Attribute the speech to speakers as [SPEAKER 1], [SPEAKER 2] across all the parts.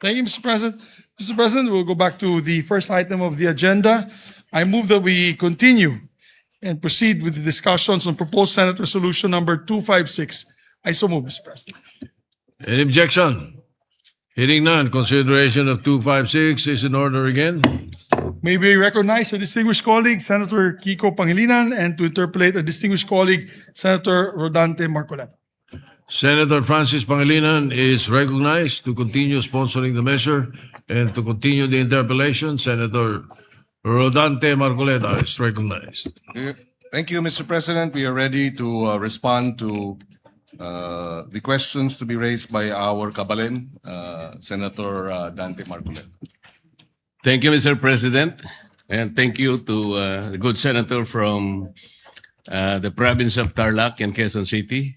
[SPEAKER 1] Thank you, Mr. President. Mr. President, we'll go back to the first item of the agenda. I move that we continue and proceed with the discussions on proposed Senate Resolution number 256. I so move, Mr. President.
[SPEAKER 2] Any objection? Hearing none, consideration of 256 is in order again.
[SPEAKER 1] May we recognize our distinguished colleague, Senator Kiko Pangilinan, and to interpolate our distinguished colleague, Senator Rodante Marcoleta.
[SPEAKER 2] Senator Francis Pangilinan is recognized to continue sponsoring the measure and to continue the interpellation. Senator Rodante Marcoleta is recognized.
[SPEAKER 3] Thank you, Mr. President. We are ready to respond to the questions to be raised by our Kabalen, Senator Dante Marcoleta.
[SPEAKER 4] Thank you, Mr. President, and thank you to the good senator from the province of Tarlac and Quezon City.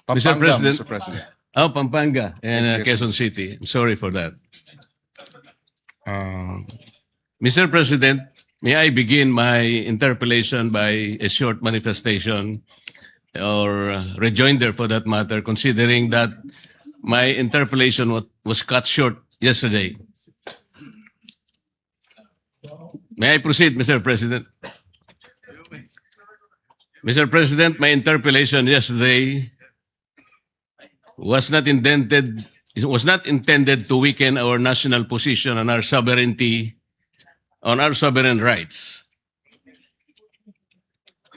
[SPEAKER 4] Mr.
[SPEAKER 3] Pampanga,
[SPEAKER 4] President.
[SPEAKER 3] Mr. President.
[SPEAKER 4] Oh, Pampanga and
[SPEAKER 3] And
[SPEAKER 4] Quezon City. I'm sorry for that. Mr. President, may I begin my interpellation by a short manifestation or rejoinder for that matter, considering that my interpellation was cut short yesterday. May I proceed, Mr. President? Mr. President, my interpellation yesterday was not intended to weaken our national position on our sovereignty, on our sovereign rights,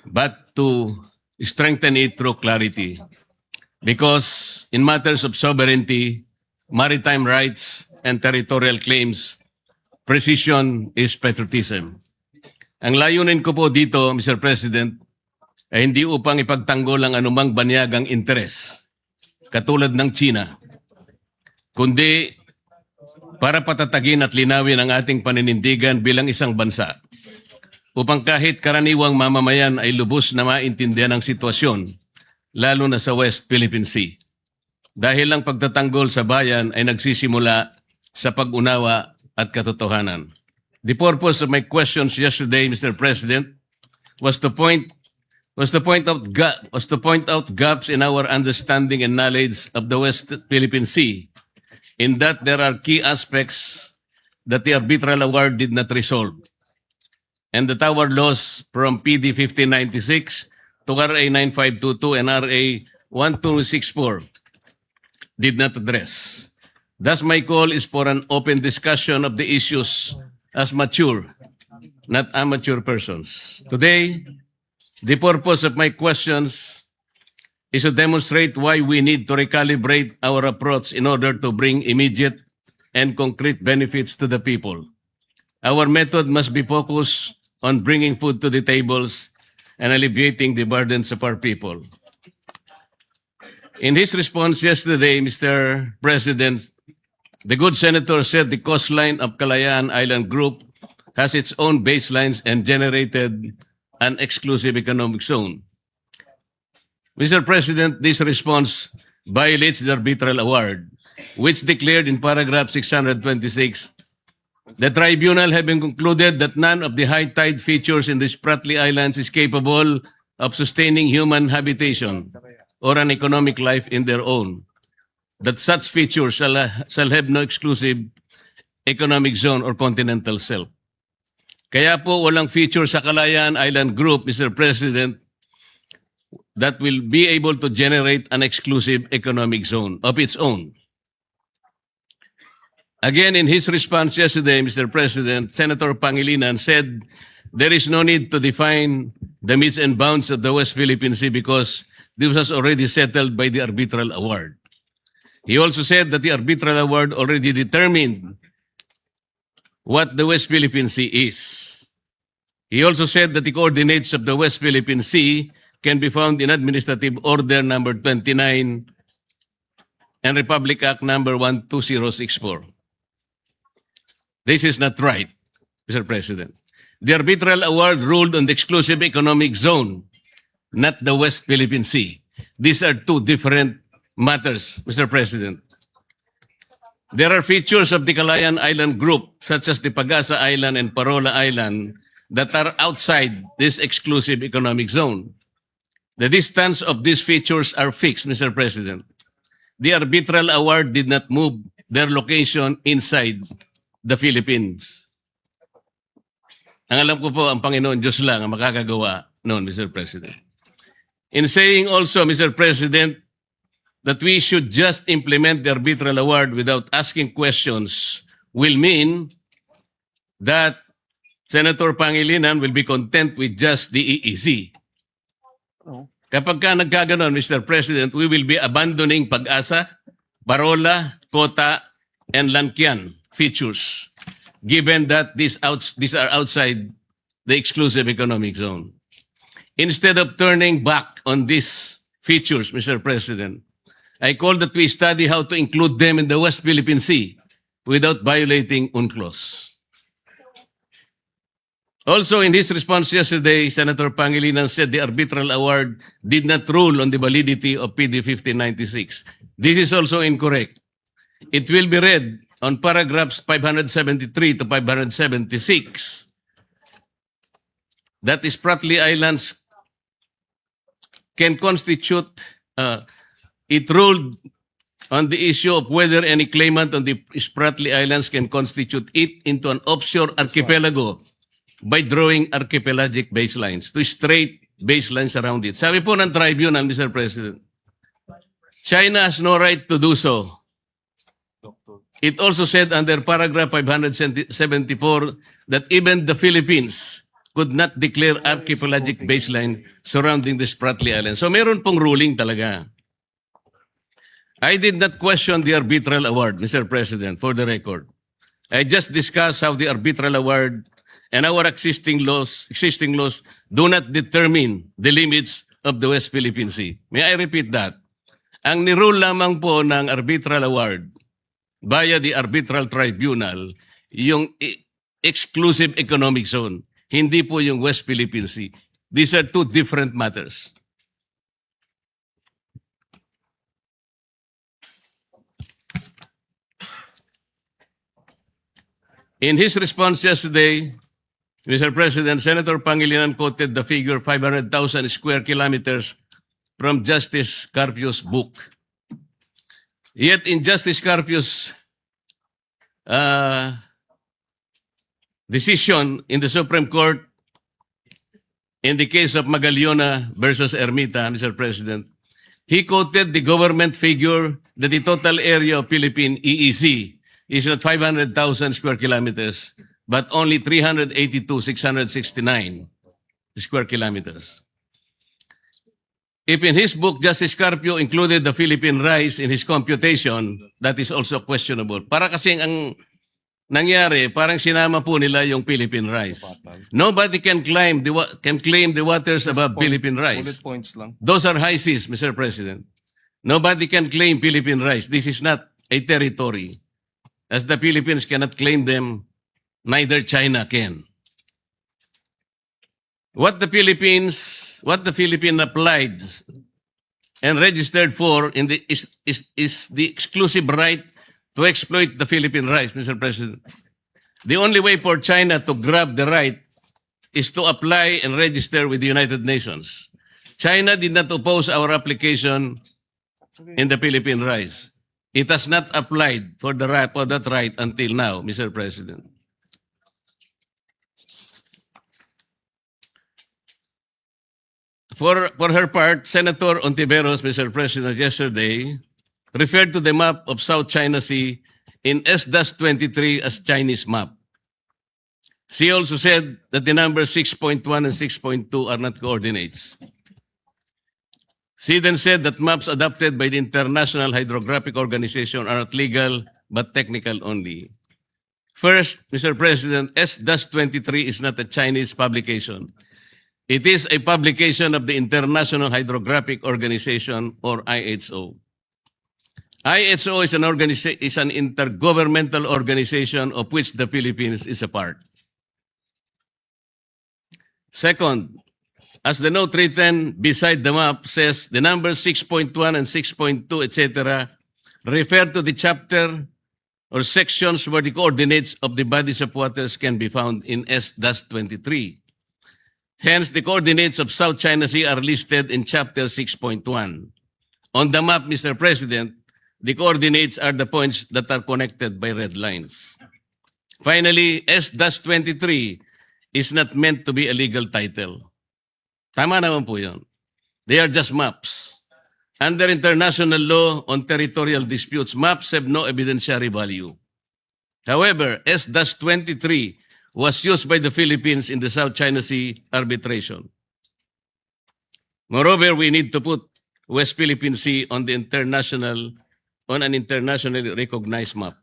[SPEAKER 4] but to strengthen it through clarity. Because in matters of sovereignty, maritime rights, and territorial claims, precision is patriotism. Ang layunin ko po dito, Mr. President, ay hindi upang ipagtanggol ang anumang banyagang interes, katulad ng China, kundi para patatagin at linawin ang ating paninindigan bilang isang bansa, upang kahit karaniwang mamamayan ay lubos na maintindihan ang sitwasyon, lalo na sa West Philippine Sea. Dahil ang pagtatanggol sa bayan ay nagsisimula sa pag-unawa at katotohanan. The purpose of my questions yesterday, Mr. President, was to point out gaps in our understanding and knowledge of the West Philippine Sea, in that there are key aspects that the arbitral award did not resolve, and that our laws from PD 1596 to RA 9522 and RA 1264 did not address. Thus, my call is for an open discussion of the issues as mature, not amateur persons. Today, the purpose of my questions is to demonstrate why we need to recalibrate our approach in order to bring immediate and concrete benefits to the people. Our method must be focused on bringing food to the tables and alleviating the burdens of our people. In his response yesterday, Mr. President, the good senator said the coastline of Kalayaan Island Group has its own baselines and generated an exclusive economic zone. Mr. President, this response violates the arbitral award, which declared in paragraph 626, the tribunal having concluded that none of the high tide features in the Spratly Islands is capable of sustaining human habitation or an economic life in their own, that such features shall have no exclusive economic zone or continental shelf. Kaya po walang feature sa Kalayaan Island Group, Mr. President, that will be able to generate an exclusive economic zone of its own. Again, in his response yesterday, Mr. President, Senator Pangilinan said there is no need to define the metes and bounds of the West Philippine Sea because this was already settled by the arbitral award. He also said that the arbitral award already determined what the West Philippine Sea is. He also said that the coordinates of the West Philippine Sea can be found in Administrative Order number 29 and Republic Act number 12064. This is not right, Mr. President. The arbitral award ruled on the exclusive economic zone, not the West Philippine Sea. These are two different matters, Mr. President. There are features of the Kalayaan Island Group, such as the Pagasa Island and Parola Island, that are outside this exclusive economic zone. The distance of these features are fixed, Mr. President. the arbitral award did not move their location inside the Philippines. Ang alam ko po, ang Panginoon Diyos lang ang makakagawa noon, Mr. President. In saying also, Mr. President, that we should just implement the arbitral award without asking questions will mean that Senator Pangilinan will be content with just the EEC. Kapag ka nagkaganon, Mr. President, we will be abandoning Pag-asa, Parola, Kota, and Lankian features, given that these are outside the exclusive economic zone. Instead of turning back on these features, Mr. President, I call that we study how to include them in the West Philippine Sea without violating UNCLOS. Also, in his response yesterday, Senator Pangilinan said the arbitral award did not rule on the validity of PD 1596. This is also incorrect. It will be read on paragraphs 573 to 576 that Spratly Islands can constitute, it ruled on the issue of whether any claimant on the Spratly Islands can constitute it into an offshore archipelago by drawing archipelagic baselines to straight baselines around it. Sabi po ng tribunal, Mr. President, China has no right to do so. It also said under paragraph 574 that even the Philippines could not declare archipelagic baseline surrounding the Spratly Islands. So meron pong ruling talaga. I did not question the arbitral award, Mr. President, for the record. I just discussed how the arbitral award and our existing laws do not determine the limits of the West Philippine Sea. May I repeat that? Ang nirule lamang po ng arbitral award via the arbitral tribunal, yung exclusive economic zone, hindi po yung West Philippine Sea. These are two different matters. In his response yesterday, Mr. President, Senator Pangilinan quoted the figure 500,000 square kilometers from Justice Carpio's book. Yet in Justice Carpio's decision in the Supreme Court in the case of Magallona versus Ermita, Mr. President, he quoted the government figure that the total area of Philippine EEZ is not 500,000 square kilometers, but only 382,669 square kilometers. If in his book, Justice Carpio included the Philippine rice in his computation, that is also questionable. Para kasing ang nangyari, parang sinama po nila yung Philippine rice. Nobody can claim the waters above Philippine rice.
[SPEAKER 3] Bullet points lang.
[SPEAKER 4] Those are high seas, Mr. President. Nobody can claim Philippine rice. This is not a territory. As the Philippines cannot claim them, neither China can. What the Philippine applied and registered for is the exclusive right to exploit the Philippine rice, Mr. President. The only way for China to grab the right is to apply and register with the United Nations. China did not oppose our application in the Philippine rice. It has not applied for that right until now, Mr. President. For her part, Senator Ontiveros, Mr. President, yesterday referred to the map of South China Sea in S-23 as Chinese map. She also said that the numbers 6.1 and 6.2 are not coordinates. She then said that maps adopted by the International Hydrographic Organization are not legal but technical only. First, Mr. President, S-23 is not a Chinese publication. It is a publication of the International Hydrographic Organization, or IHO. IHO is an intergovernmental organization of which the Philippines is a part. Second, as the note written beside the map says, the numbers 6.1 and 6.2, etc., refer to the chapter or sections where the coordinates of the bodies of waters can be found in S-23. Hence, the coordinates of South China Sea are listed in chapter 6.1. On the map, Mr. President, the coordinates are the points that are connected by red lines. Finally, S-23 is not meant to be a legal title. Tama naman po yun. They are just maps. Under international law on territorial disputes, maps have no evidentiary value. However, S-23 was used by the Philippines in the South China Sea arbitration. Moreover, we need to put West Philippine Sea on an internationally recognized map.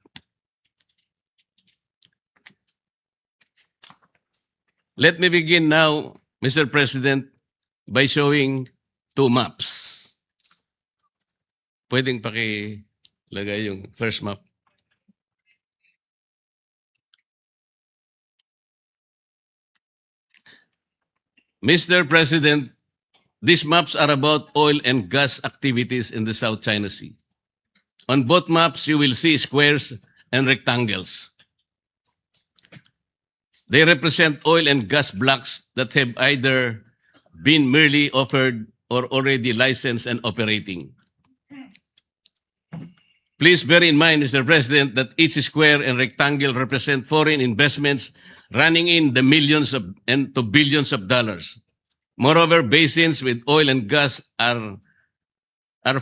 [SPEAKER 4] Let me begin now, Mr. President, by showing two maps. Pwedeng pakilagay yung first map. Mr. President, these maps are about oil and gas activities in the South China Sea. On both maps, you will see squares and rectangles. They represent oil and gas blocks that have either been merely offered or already licensed and operating. Please bear in mind, Mr. President, that each square and rectangle represent foreign investments running in the millions and to billions of dollars. Moreover, basins with oil and gas are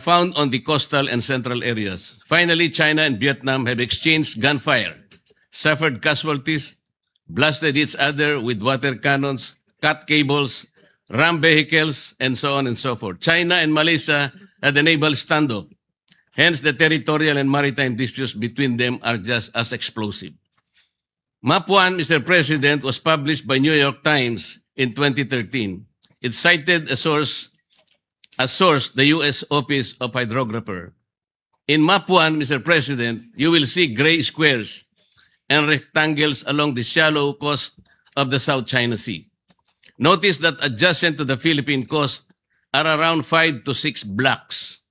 [SPEAKER 4] found on the coastal and central areas. Finally, China and Vietnam have exchanged gunfire, suffered casualties, blasted each other with water cannons, cut cables, rammed vehicles, and so on and so forth. China and Malaysia had a naval standoff. Hence, the territorial and maritime disputes between them are just as explosive. Map 1, Mr. President, was published by New York Times in 2013. It cited as source, the U.S. Office of Hydrographer. In Map 1, Mr. President, you will see gray squares and rectangles along the shallow coast of the South China Sea. Notice that adjacent to the Philippine coast are around 5 to 6 blocks.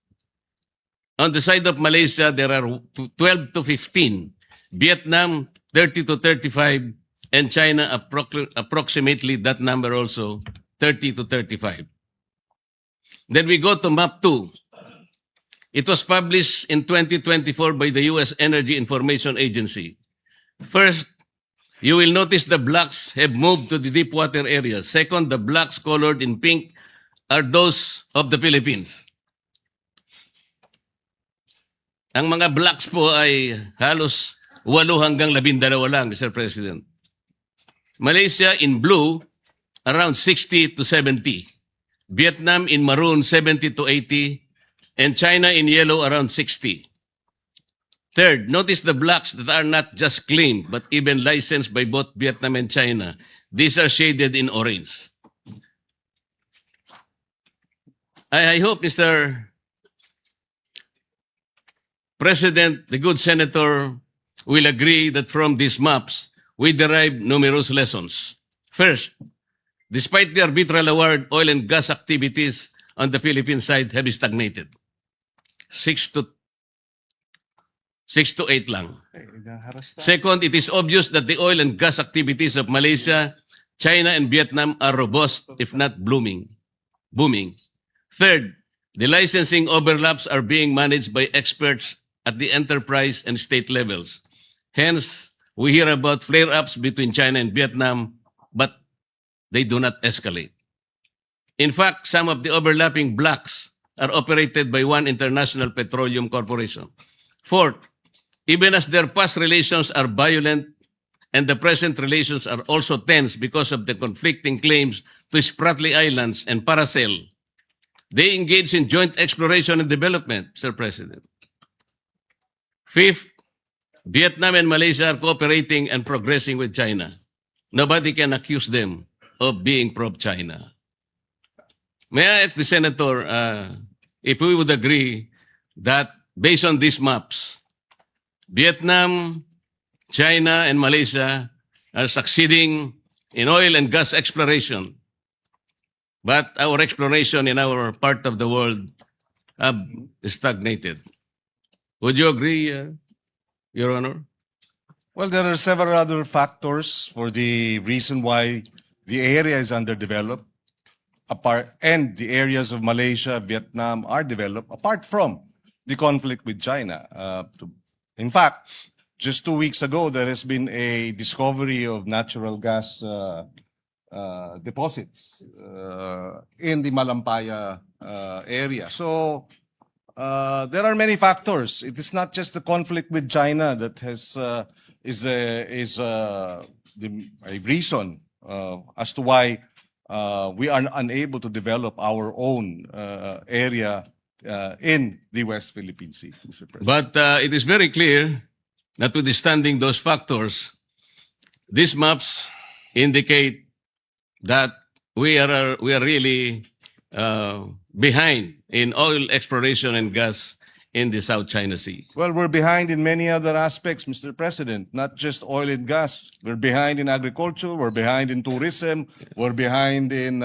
[SPEAKER 4] On the side of Malaysia, there are 12 to 15. Vietnam, 30 to 35. And China, approximately that number also, 30 to 35. Then we go to Map 2. It was published in 2024 by the U.S. Energy Information Agency. First, you will notice the blocks have moved to the deep water areas. Second, the blocks colored in pink are those of the Philippines. Ang mga blocks po ay halos 8 hanggang 12 lang, Mr. President. Malaysia in blue, around 60 to 70. Vietnam in maroon, 70 to 80. And China in yellow, around 60. Third, notice the blocks that are not just claimed, but even licensed by both Vietnam and China. These are shaded in orange. I hope, Mr. President, the good senator will agree that from these maps, we derive numerous lessons. First, despite the arbitral award, oil and gas activities on the Philippine side have stagnated. 6 to 8 lang. Second, it is obvious that the oil and gas activities of Malaysia, China, and Vietnam are robust, if not booming. Third, the licensing overlaps are being managed by experts at the enterprise and state levels. Hence, we hear about flare-ups between China and Vietnam, but they do not escalate. In fact, some of the overlapping blocks are operated by one international petroleum corporation. Fourth, even as their past relations are violent and the present relations are also tense because of the conflicting claims to Spratly Islands and Paracel, they engage in joint exploration and development, Mr. President. Fifth, Vietnam and Malaysia are cooperating and progressing with China. Nobody can accuse them of being pro-China. May I ask the Senator if we would agree that based on these maps, Vietnam, China, and Malaysia are succeeding in oil and gas exploration, but our exploration in our part of the world have stagnated. Would you agree, Your Honor?
[SPEAKER 3] Well, there are several other factors for the reason why the area is underdeveloped, and the areas of Malaysia, Vietnam are developed, apart from the conflict with China. In fact, just 2 weeks ago, there has been a discovery of natural gas deposits in the Malampaya area. So there are many factors. It is not just the conflict with China that is a reason as to why we are unable to develop our own area in the West Philippine Sea, Mr. President.
[SPEAKER 4] But it is very clear, notwithstanding those factors, these maps indicate that we are really behind in oil exploration and gas in the South China Sea.
[SPEAKER 3] Well, we're behind in many other aspects, Mr. President, not just oil and gas. We're behind in agriculture, we're behind in tourism, we're behind in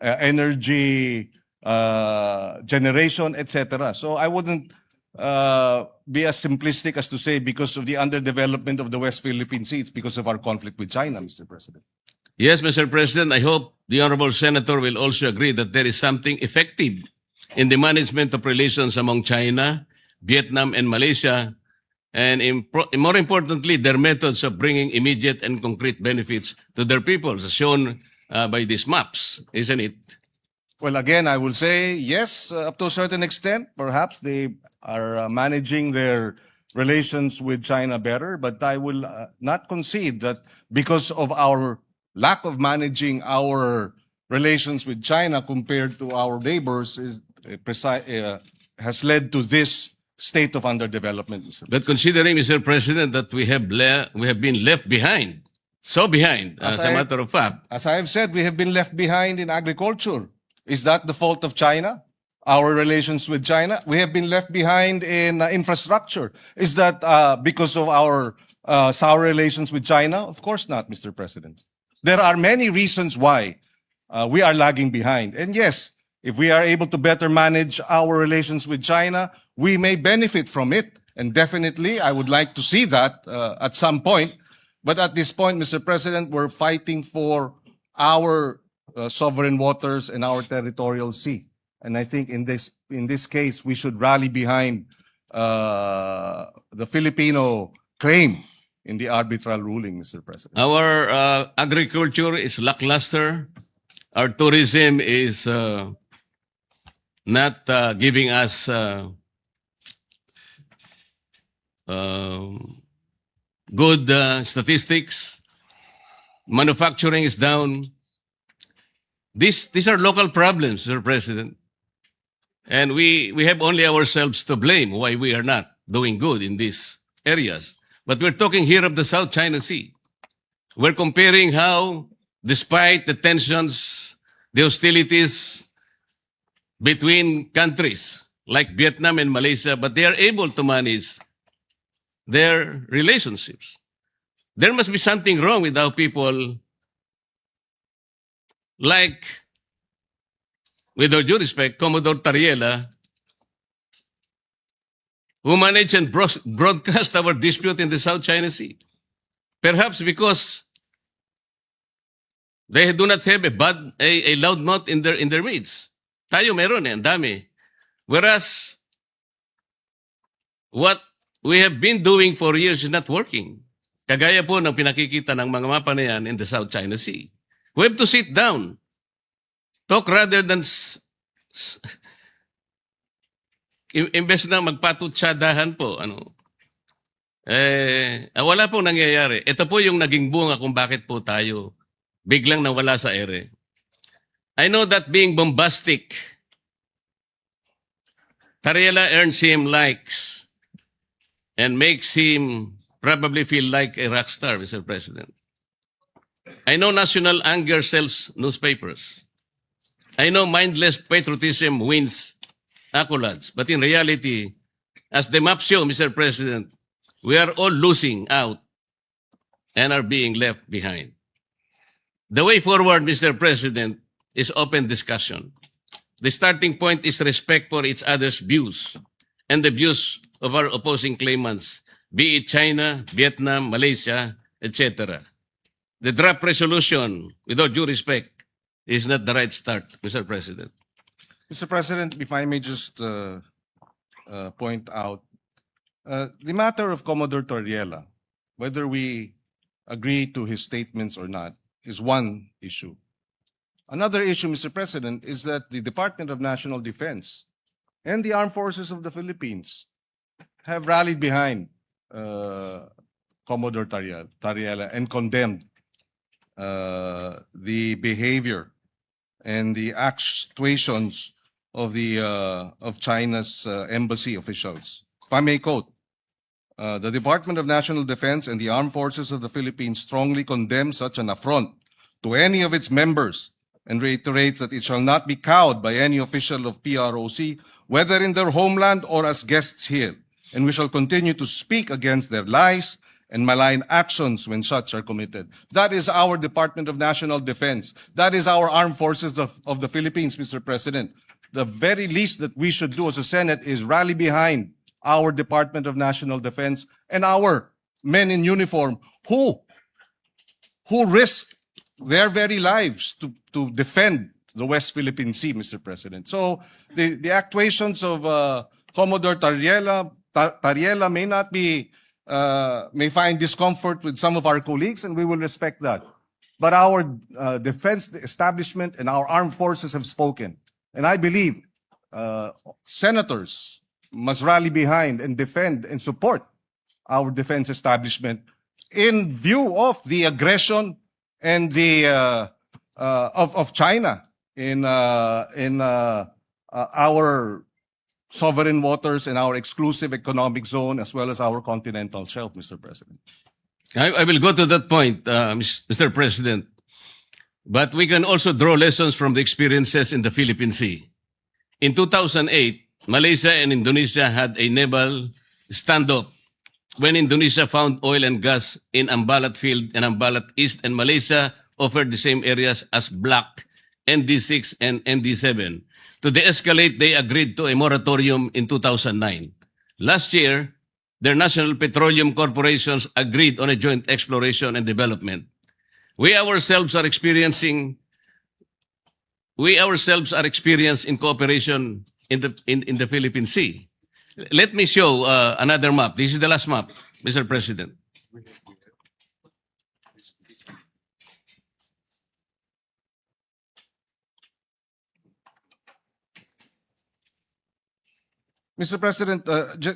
[SPEAKER 3] energy generation, etc. So I wouldn't be as simplistic as to say because of the underdevelopment of the West Philippine Sea, it's because of our conflict with China, Mr. President.
[SPEAKER 4] Yes, Mr. President, I hope the Honorable Senator will also agree that there is something effective in the management of relations among China, Vietnam, and Malaysia, and more importantly, their methods of bringing immediate and concrete benefits to their peoples, as shown by these maps, isn't it?
[SPEAKER 3] Well, again, I will say yes, up to a certain extent. Perhaps they are managing their relations with China better, but I will not concede that because of our lack of managing our relations with China compared to our neighbors has led to this state of underdevelopment, Mr.
[SPEAKER 4] But considering, Mr. President, that we have been left behind, so behind, as a matter of fact.
[SPEAKER 3] As I have said, we have been left behind in agriculture. Is that the fault of China? Our relations with China? We have been left behind in infrastructure. Is that because of our sour relations with China? Of course not, Mr. President. There are many reasons why we are lagging behind. And yes, if we are able to better manage our relations with China, we may benefit from it. And definitely, I would like to see that at some point. But at this point, Mr. President, we're fighting for our sovereign waters and our territorial sea. And I think in this case, we should rally behind the Filipino claim in the arbitral ruling, Mr. President.
[SPEAKER 4] Our agriculture is lackluster. Our tourism is not giving us good statistics. Manufacturing is down. These are local problems, Mr. President. And we have only ourselves to blame why we are not doing good in these areas. But we're talking here of the South China Sea. We're comparing how, despite the tensions, the hostilities between countries like Vietnam and Malaysia, but they are able to manage their relationships. There must be something wrong with how people, like, with all due respect, Commodore Tariela, who managed and broadcast our dispute in the South China Sea. Perhaps because they do not have a loud mouth in their midst. Tayo meron ang dami. Whereas what we have been doing for years is not working. Kagaya po ng pinakikita ng mga mapa na yan in the South China Sea. We have to sit down. Talk rather than imbes na magpatutsadahan po, wala pong nangyayari. Ito po yung naging bunga kung bakit po tayo biglang nawala sa ere. I know that being bombastic, Tariela earns him likes and makes him probably feel like a rock star, Mr. President. I know national anger sells newspapers. I know mindless patriotism wins accolades. But in reality, as the map show, Mr. President, we are all losing out and are being left behind. The way forward, Mr. President, is open discussion. The starting point is respect for each other's views and the views of our opposing claimants, be it China, Vietnam, Malaysia, etc. The draft resolution, with all due respect, is not the right start, Mr. President.
[SPEAKER 3] Mr. President, if I may just point out, the matter of Commodore Torriela, whether we agree to his statements or not, is one issue. Another issue, Mr. President, is that the Department of National Defense and the Armed Forces of the Philippines have rallied behind Commodore Torriela and condemned the behavior and the actuations of China's embassy officials. If I may quote, the Department of National Defense and the Armed Forces of the Philippines strongly condemn such an affront to any of its members and reiterates that it shall not be cowed by any official of PROC, whether in their homeland or as guests here. And we shall continue to speak against their lies and malign actions when such are committed. That is our Department of National Defense. That is our Armed Forces of the Philippines, Mr. President. The very least that we should do as a Senate is rally behind our Department of National Defense and our men in uniform who risk their very lives to defend the West Philippine Sea, Mr. President. So the actuations of Commodore Torriela may not be, may find discomfort with some of our colleagues, and we will respect that. But our defense establishment and our armed forces have spoken. And I believe senators must rally behind and defend and support our defense establishment in view of the aggression and the of China in our sovereign waters and our exclusive economic zone as well as our continental shelf, Mr. President.
[SPEAKER 4] I will go to that point, Mr. President. But we can also draw lessons from the experiences in the Philippine Sea. In 2008, Malaysia and Indonesia had a naval standoff when Indonesia found oil and gas in Ambalat Field and Ambalat East, and Malaysia offered the same areas as Block, ND6 and ND7. To de-escalate, they agreed to a moratorium in 2009. Last year, their national petroleum corporations agreed on a joint exploration and development. We ourselves are experiencing in cooperation in the Philippine Sea. Let me show another map. This is the last map, Mr. President.
[SPEAKER 3] Mr. President,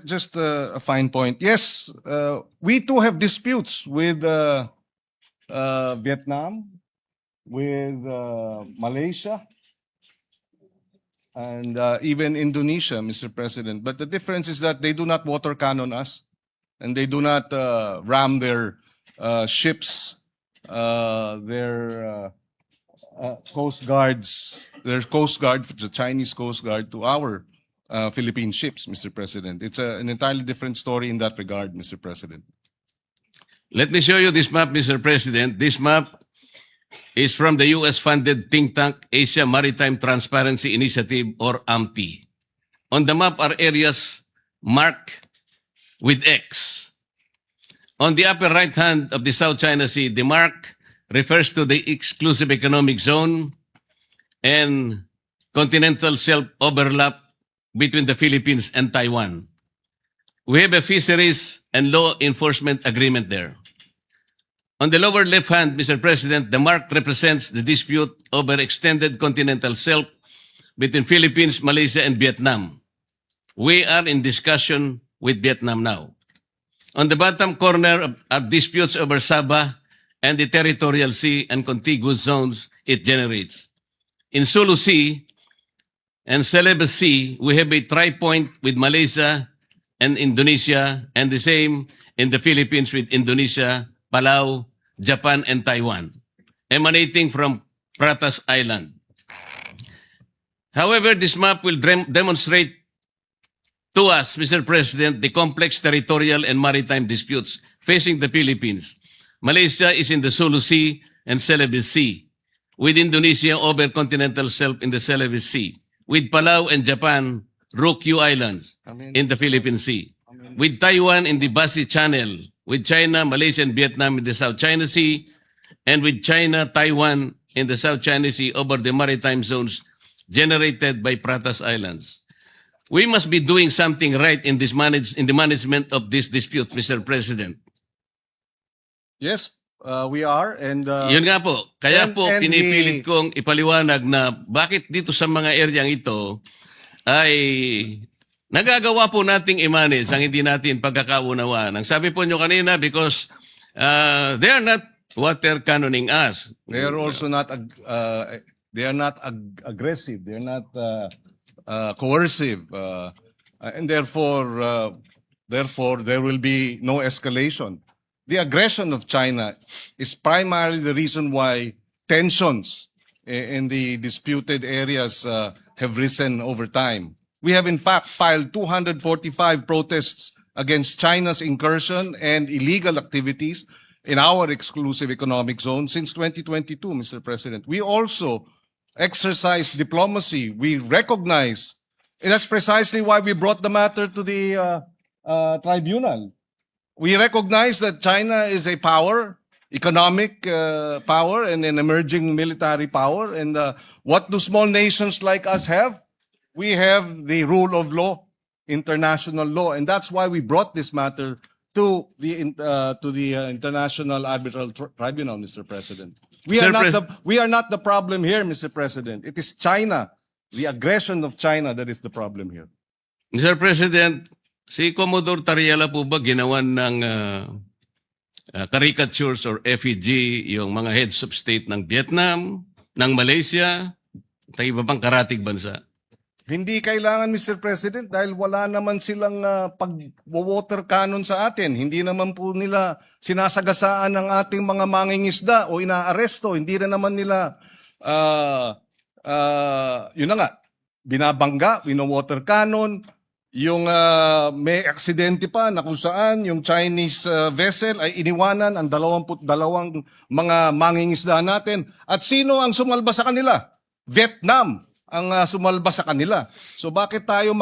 [SPEAKER 3] just a fine point. Yes, we too have disputes with Vietnam, with Malaysia, and even Indonesia, Mr. President. But the difference is that they do not water cannon us, and they do not ram their ships, their coast guards, their coast guard, the Chinese Coast Guard, to our Philippine ships, Mr. President. It's an entirely different story in that regard, Mr. President.
[SPEAKER 4] Let me show you this map, Mr. President. This map is from the US-funded think tank Asia Maritime Transparency Initiative, or AMTI. On the map are areas marked with X. On the upper right hand of the South China Sea, the mark refers to the exclusive economic zone and continental shelf overlap between the Philippines and Taiwan. We have a fisheries and law enforcement agreement there. On the lower left hand, Mr. President, the mark represents the dispute over extended continental shelf between Philippines, Malaysia, and Vietnam. We are in discussion with Vietnam now. On the bottom corner are disputes over Sabah and the territorial sea and contiguous zones it generates. In Sulu Sea and Celebes Sea, we have a tri-point with Malaysia and Indonesia, and the same in the Philippines with Indonesia, Palau, Japan, and Taiwan, emanating from Pratas Island. However, this map will demonstrate to us, Mr. President, the complex territorial and maritime disputes facing the Philippines. Malaysia is in the Sulu Sea and Celebes Sea, with Indonesia over continental shelf in the Celebes Sea, with Palau and Japan, Ryukyu Islands in the Philippine Sea, with Taiwan in the Basi Channel, with China, Malaysia, and Vietnam in the South China Sea, and with China, Taiwan in the South China Sea over the maritime zones generated by Pratas Islands. we must be doing something right in the management of this dispute, Mr. President.
[SPEAKER 3] Yes, we are. And
[SPEAKER 4] Yun nga po. Kaya
[SPEAKER 3] and-
[SPEAKER 4] po
[SPEAKER 3] and
[SPEAKER 4] pinipilit
[SPEAKER 3] the-
[SPEAKER 4] kong ipaliwanag na bakit dito sa mga areang ito ay nagagawa po nating i-manage ang hindi natin pagkakaunawaan. Ang sabi po nyo kanina, because they are not water cannoning us.
[SPEAKER 3] they are also not aggressive. They are not coercive, and therefore there will be no escalation. The aggression of China is primarily the reason why tensions in the disputed areas have risen over time. We have in fact filed 245 protests against China's incursion and illegal activities in our exclusive economic zone since 2022, Mr. President. We also exercise diplomacy. We recognize, and that's precisely why we brought the matter to the tribunal. We recognize that China is a power, economic power, and an emerging military power. And what do small nations like us have? We have the rule of law, international law, and that's why we brought this matter to the International Arbitral Tribunal, Mr. President. We are not the problem here, Mr. President. It is China, the aggression of China, that is the problem here.
[SPEAKER 4] Mr. President, si Commodore Tariela po ba ginawan ng caricatures or effigy yung mga heads of state ng Vietnam, ng Malaysia, at iba pang karatig bansa?
[SPEAKER 3] Hindi kailangan, Mr. President, dahil wala naman silang pag-water cannon sa atin. Hindi naman po nila sinasagasaan ng ating mga mangingisda o inaaresto. Hindi na naman nila, yun na nga, binabangga, wino-water cannon. Yung may aksidente pa na kung saan yung Chinese vessel ay iniwanan ang 22 mga mangingisda natin. At sino ang sumalba sa kanila? Vietnam ang sumalba sa kanila. So bakit tayo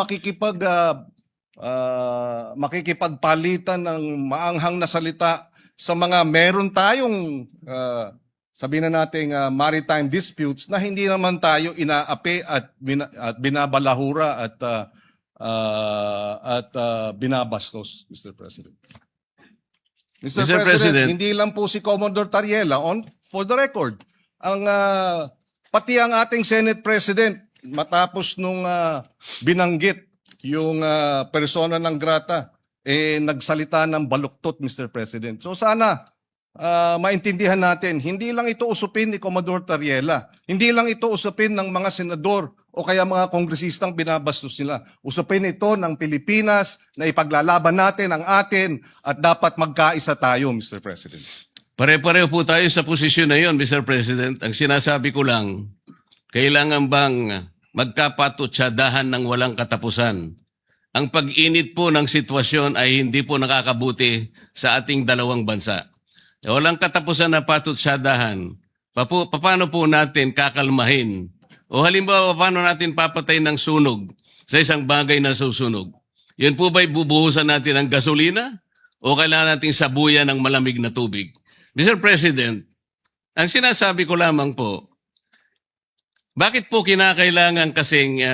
[SPEAKER 3] makikipagpalitan ng maanghang na salita sa mga meron tayong sabihin na nating maritime disputes na hindi naman tayo inaapi at binabalahura at binabastos, Mr. President. Mr. President, hindi lang po si Commodore Tariela for the record. Pati ang ating Senate President, matapos nung binanggit yung persona ng grata, nagsalita ng baluktot, Mr. President. So sana maintindihan natin, hindi lang ito usupin ni Commodore Tariela. Hindi lang ito usupin ng mga senador o kaya mga kongresistang binabastos nila. Usupin ito ng Pilipinas na ipaglalaban natin ang atin at dapat magkaisa tayo, Mr. President.
[SPEAKER 4] Pare-pareho po tayo sa posisyon na yon, Mr. President. Ang sinasabi ko lang, kailangan bang magkapatutsadahan ng walang katapusan? Ang pag-init po ng sitwasyon ay hindi po nakakabuti sa ating dalawang bansa. Walang katapusan na patutsadahan. Paano po natin kakalmahin? O halimbawa, paano natin papatay ng sunog sa isang bagay na susunog? Yun po ba'y bubuhusan natin ng gasolina? O kailangan natin sabuyan ng malamig na tubig? Mr. President, ang sinasabi ko lamang po, bakit po kinakailangan kasing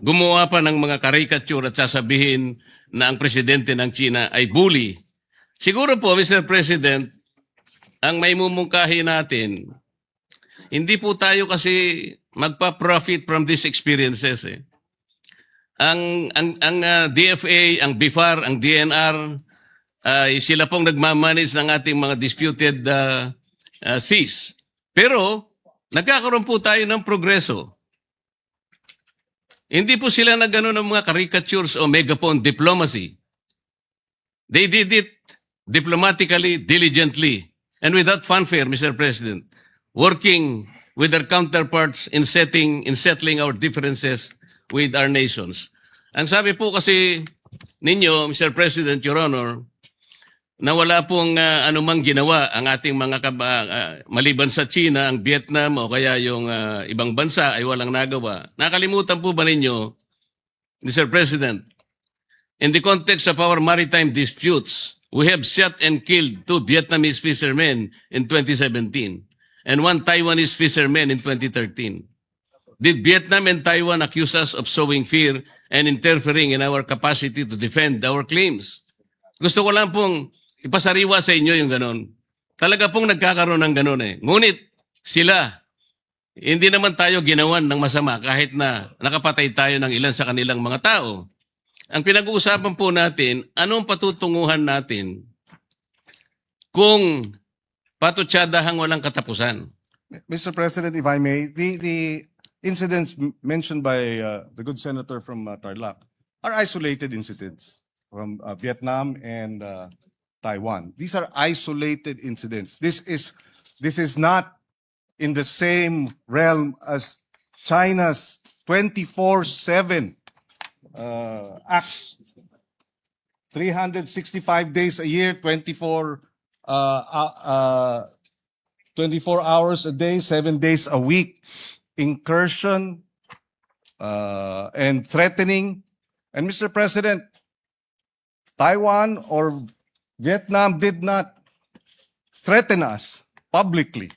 [SPEAKER 4] gumawa pa ng mga caricature at sasabihin na ang presidente ng China ay bully? Siguro po, Mr. President, ang may mumungkahi natin, hindi po tayo kasi magpa-profit from these experiences. Ang DFA, ang BIFAR, ang DNR, sila pong nagmamanage ng ating mga disputed seas. Pero, nagkakaroon po tayo ng progreso. Hindi po sila nagano ng mga caricatures o megaphone diplomacy. They did it diplomatically, diligently, and without fanfare, Mr. President, working with their counterparts in settling our differences with our nations. Ang sabi po kasi ninyo, Mr. President, Your Honor, na wala pong anumang ginawa ang ating mga maliban sa China, ang Vietnam o kaya yung ibang bansa ay walang nagawa. Nakalimutan po ba ninyo, Mr. President, in the context of our maritime disputes, we have shot and killed 2 Vietnamese fishermen in 2017 and 1 Taiwanese fisherman in 2013. Did Vietnam and Taiwan accuse us of sowing fear and interfering in our capacity to defend our claims. Gusto ko lang pong ipasariwa sa inyo yung ganun. Talaga pong nagkakaroon ng ganun eh. Ngunit sila, hindi naman tayo ginawan ng masama kahit na nakapatay tayo ng ilan sa kanilang mga tao. Ang pinag-uusapan po natin, anong patutunguhan natin kung patutsadahang walang katapusan?
[SPEAKER 3] Mr. President, if I may, the incidents mentioned by the good senator from Tarlac are isolated incidents from Vietnam and Taiwan. These are isolated incidents. This is not in the same realm as China's 24/7 acts. 365 days a year, 24 hours a day, 7 days a week, incursion and threatening. And Mr. President, Taiwan or Vietnam did not threaten us publicly.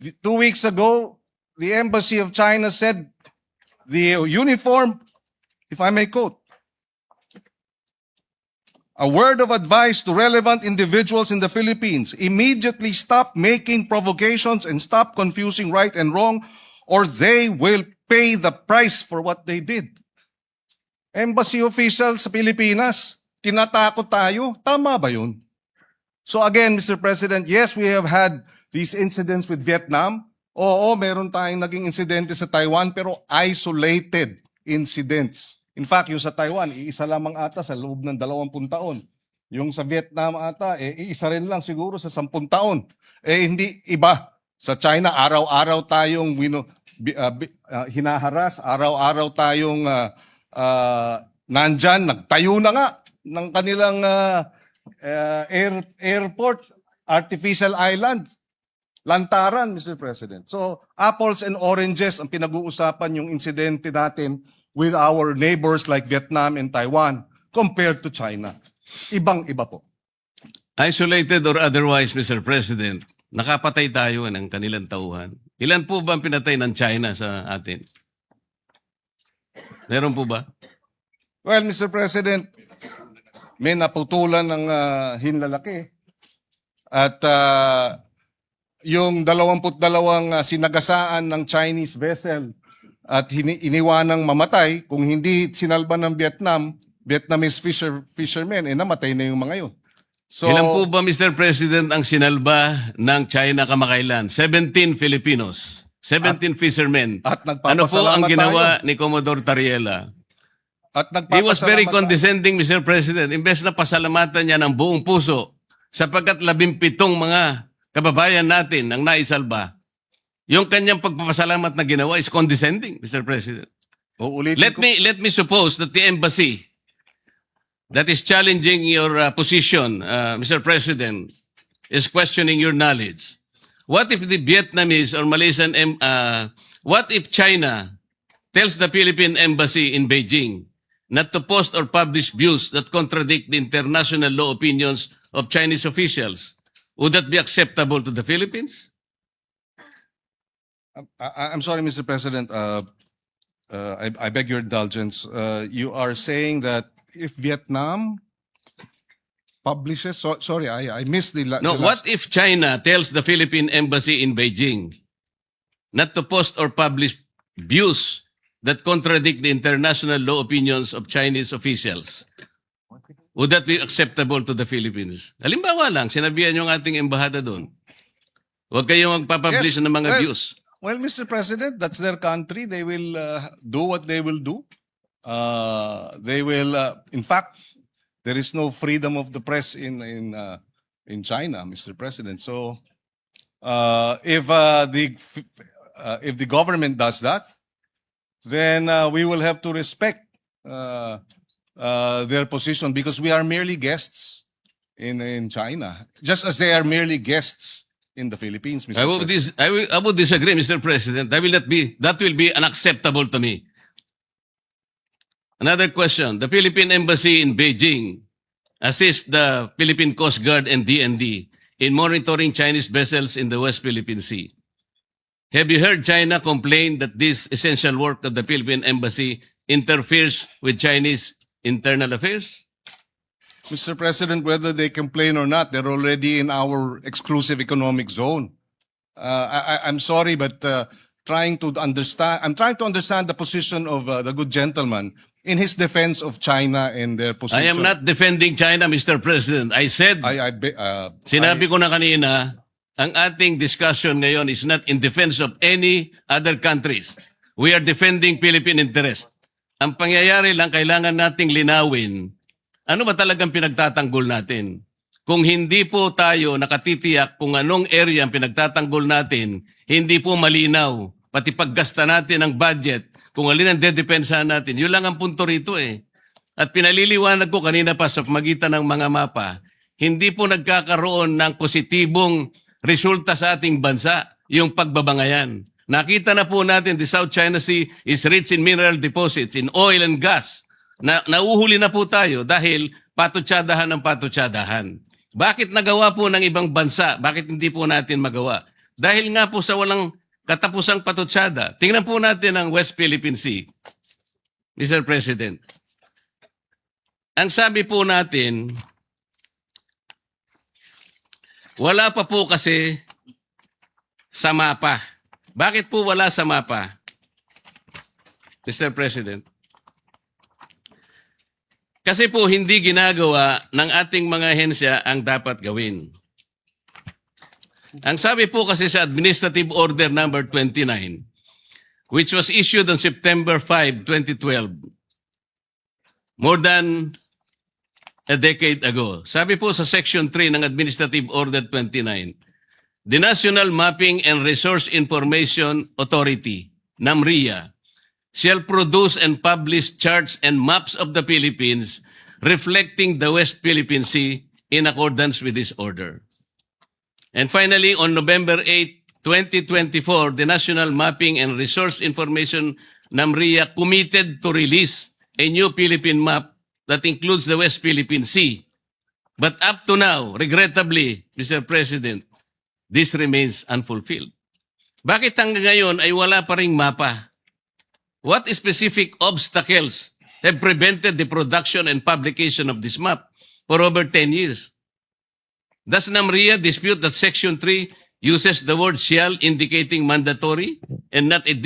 [SPEAKER 3] 2 weeks ago, the Embassy of China said the uniform, if I may quote, a word of advice to relevant individuals in the Philippines, immediately stop making provocations and stop confusing right and wrong, or they will pay the price for what they did. Embassy officials sa Pilipinas, tinatakot tayo. Tama ba yun? So again, Mr. President, yes, we have had these incidents with Vietnam. Oo, meron tayong naging insidente sa Taiwan, pero isolated incidents. In fact, yung sa Taiwan, iisa lamang ata sa loob ng 20 taon. Yung sa Vietnam ata, iisa rin lang siguro sa 10 taon. Hindi iba. Sa China, araw-araw tayong hinaharas, araw-araw tayong nandyan, nagtayo na nga ng kanilang airport, artificial islands, lantaran, Mr. President. So, apples and oranges ang pinag-uusapan yung insidente natin with our neighbors like Vietnam and Taiwan compared to China. Ibang-iba po.
[SPEAKER 4] Isolated or otherwise, Mr. President, nakapatay tayo ng kanilang tauhan. Ilan po ba ang pinatay ng China sa atin? Meron po ba?
[SPEAKER 3] Well, Mr. President, may naputulan ng hinlalaki. At yung 22 sinagasaan ng Chinese vessel at iniwanang mamatay, kung hindi sinalba ng Vietnamese fishermen, namatay na yung mga yun. So,
[SPEAKER 4] Ilan po ba, Mr. President, ang sinalba ng China kamakailan? 17 Filipinos. 17 fishermen.
[SPEAKER 3] at
[SPEAKER 4] Ano po ang
[SPEAKER 3] nagpapasalamat
[SPEAKER 4] ginawa
[SPEAKER 3] tayo.
[SPEAKER 4] ni Commodore Tariela?
[SPEAKER 3] At
[SPEAKER 4] He was very
[SPEAKER 3] nagpapasalamat tayo.
[SPEAKER 4] condescending, Mr. President. Imbes na pasalamatan niya ng buong puso sapagkat 17 mga kababayan natin ang naisalba. Yung kanyang pagpapasalamat na ginawa is condescending, Mr. President.
[SPEAKER 3] Uulitin
[SPEAKER 4] Let
[SPEAKER 3] ko.
[SPEAKER 4] me suppose that the embassy that is challenging your position, Mr. President, is questioning your knowledge. What if the Vietnamese or Malaysian, what if China tells the Philippine embassy in Beijing not to post or publish views that contradict the international law opinions of Chinese officials? Would that be acceptable to the Philippines?
[SPEAKER 3] I'm sorry, Mr. President. I beg your indulgence. You are saying that if Vietnam publishes, sorry, I missed the,
[SPEAKER 4] No,
[SPEAKER 3] the
[SPEAKER 4] what if China tells the Philippine embassy in Beijing not to post or publish views that contradict the international law opinions of Chinese officials? Would that be acceptable to the Philippines? Halimbawa lang, sinabihan yung ating embahada doon. Huwag kayong magpapublish ng mga views.
[SPEAKER 3] Well, Mr. President, that's their country. They will do what they will do. They will, in fact, there is no freedom of the press in China, Mr. President. So, if the government does that, then we will have to respect their position because we are merely guests in China, just as they are merely guests in the Philippines, Mr. President.
[SPEAKER 4] I would disagree, Mr. President. That will be unacceptable to me. Another question. The Philippine Embassy in Beijing assists the Philippine Coast Guard and DND in monitoring Chinese vessels in the West Philippine Sea. Have you heard China complain that this essential work of the Philippine Embassy interferes with Chinese internal affairs?
[SPEAKER 3] Mr. President, whether they complain or not, they're already in our exclusive economic zone. I'm sorry, but I'm trying to understand the position of the good gentleman in his defense of China and their position.
[SPEAKER 4] I am not defending China, Mr. President. I said, sinabi ko na kanina, ang ating discussion ngayon is not in defense of any other countries. We are defending Philippine interest. Ang pangyayari lang, kailangan nating linawin, ano ba talagang pinagtatanggol natin? Kung hindi po tayo nakatitiyak kung anong area ang pinagtatanggol natin, hindi po malinaw. Pati paggasta natin ng budget, kung alin ang dedepensahan natin. Yun lang ang punto rito eh. At pinaliliwanag ko kanina pa sa magitan ng mga mapa, hindi po nagkakaroon ng positibong resulta sa ating bansa, yung pagbabangayan. Nakita na po natin the South China Sea is rich in mineral deposits, in oil and gas. Nauhuli na po tayo dahil patutsadahan ng patutsadahan. Bakit nagawa po ng ibang bansa? Bakit hindi po natin magawa? Dahil nga po sa walang katapusang patutsada. Tingnan po natin ang West Philippine Sea, Mr. President. Ang sabi po natin, wala pa po kasi sa mapa. Bakit po wala sa mapa, Mr. President? Kasi po hindi ginagawa ng ating mga ahensya ang dapat gawin. Ang sabi po kasi sa Administrative Order number 29, which was issued on September 5, 2012, more than a decade ago. Sabi po sa Section 3 ng Administrative Order 29, the National Mapping and Resource Information Authority, NAMRIA, shall produce and publish charts and maps of the Philippines reflecting the West Philippine Sea in accordance with this order. And finally, on November 8, 2024, the National Mapping and Resource Information NAMRIA committed to release a new Philippine map that includes the West Philippine Sea. But up to now, regrettably, Mr. President, this remains unfulfilled. Bakit hanggang ngayon ay wala pa ring mapa? What specific obstacles have prevented the production and publication of this map for over 10 years? Does NAMRIA dispute that Section 3 uses the word shall indicating mandatory and not a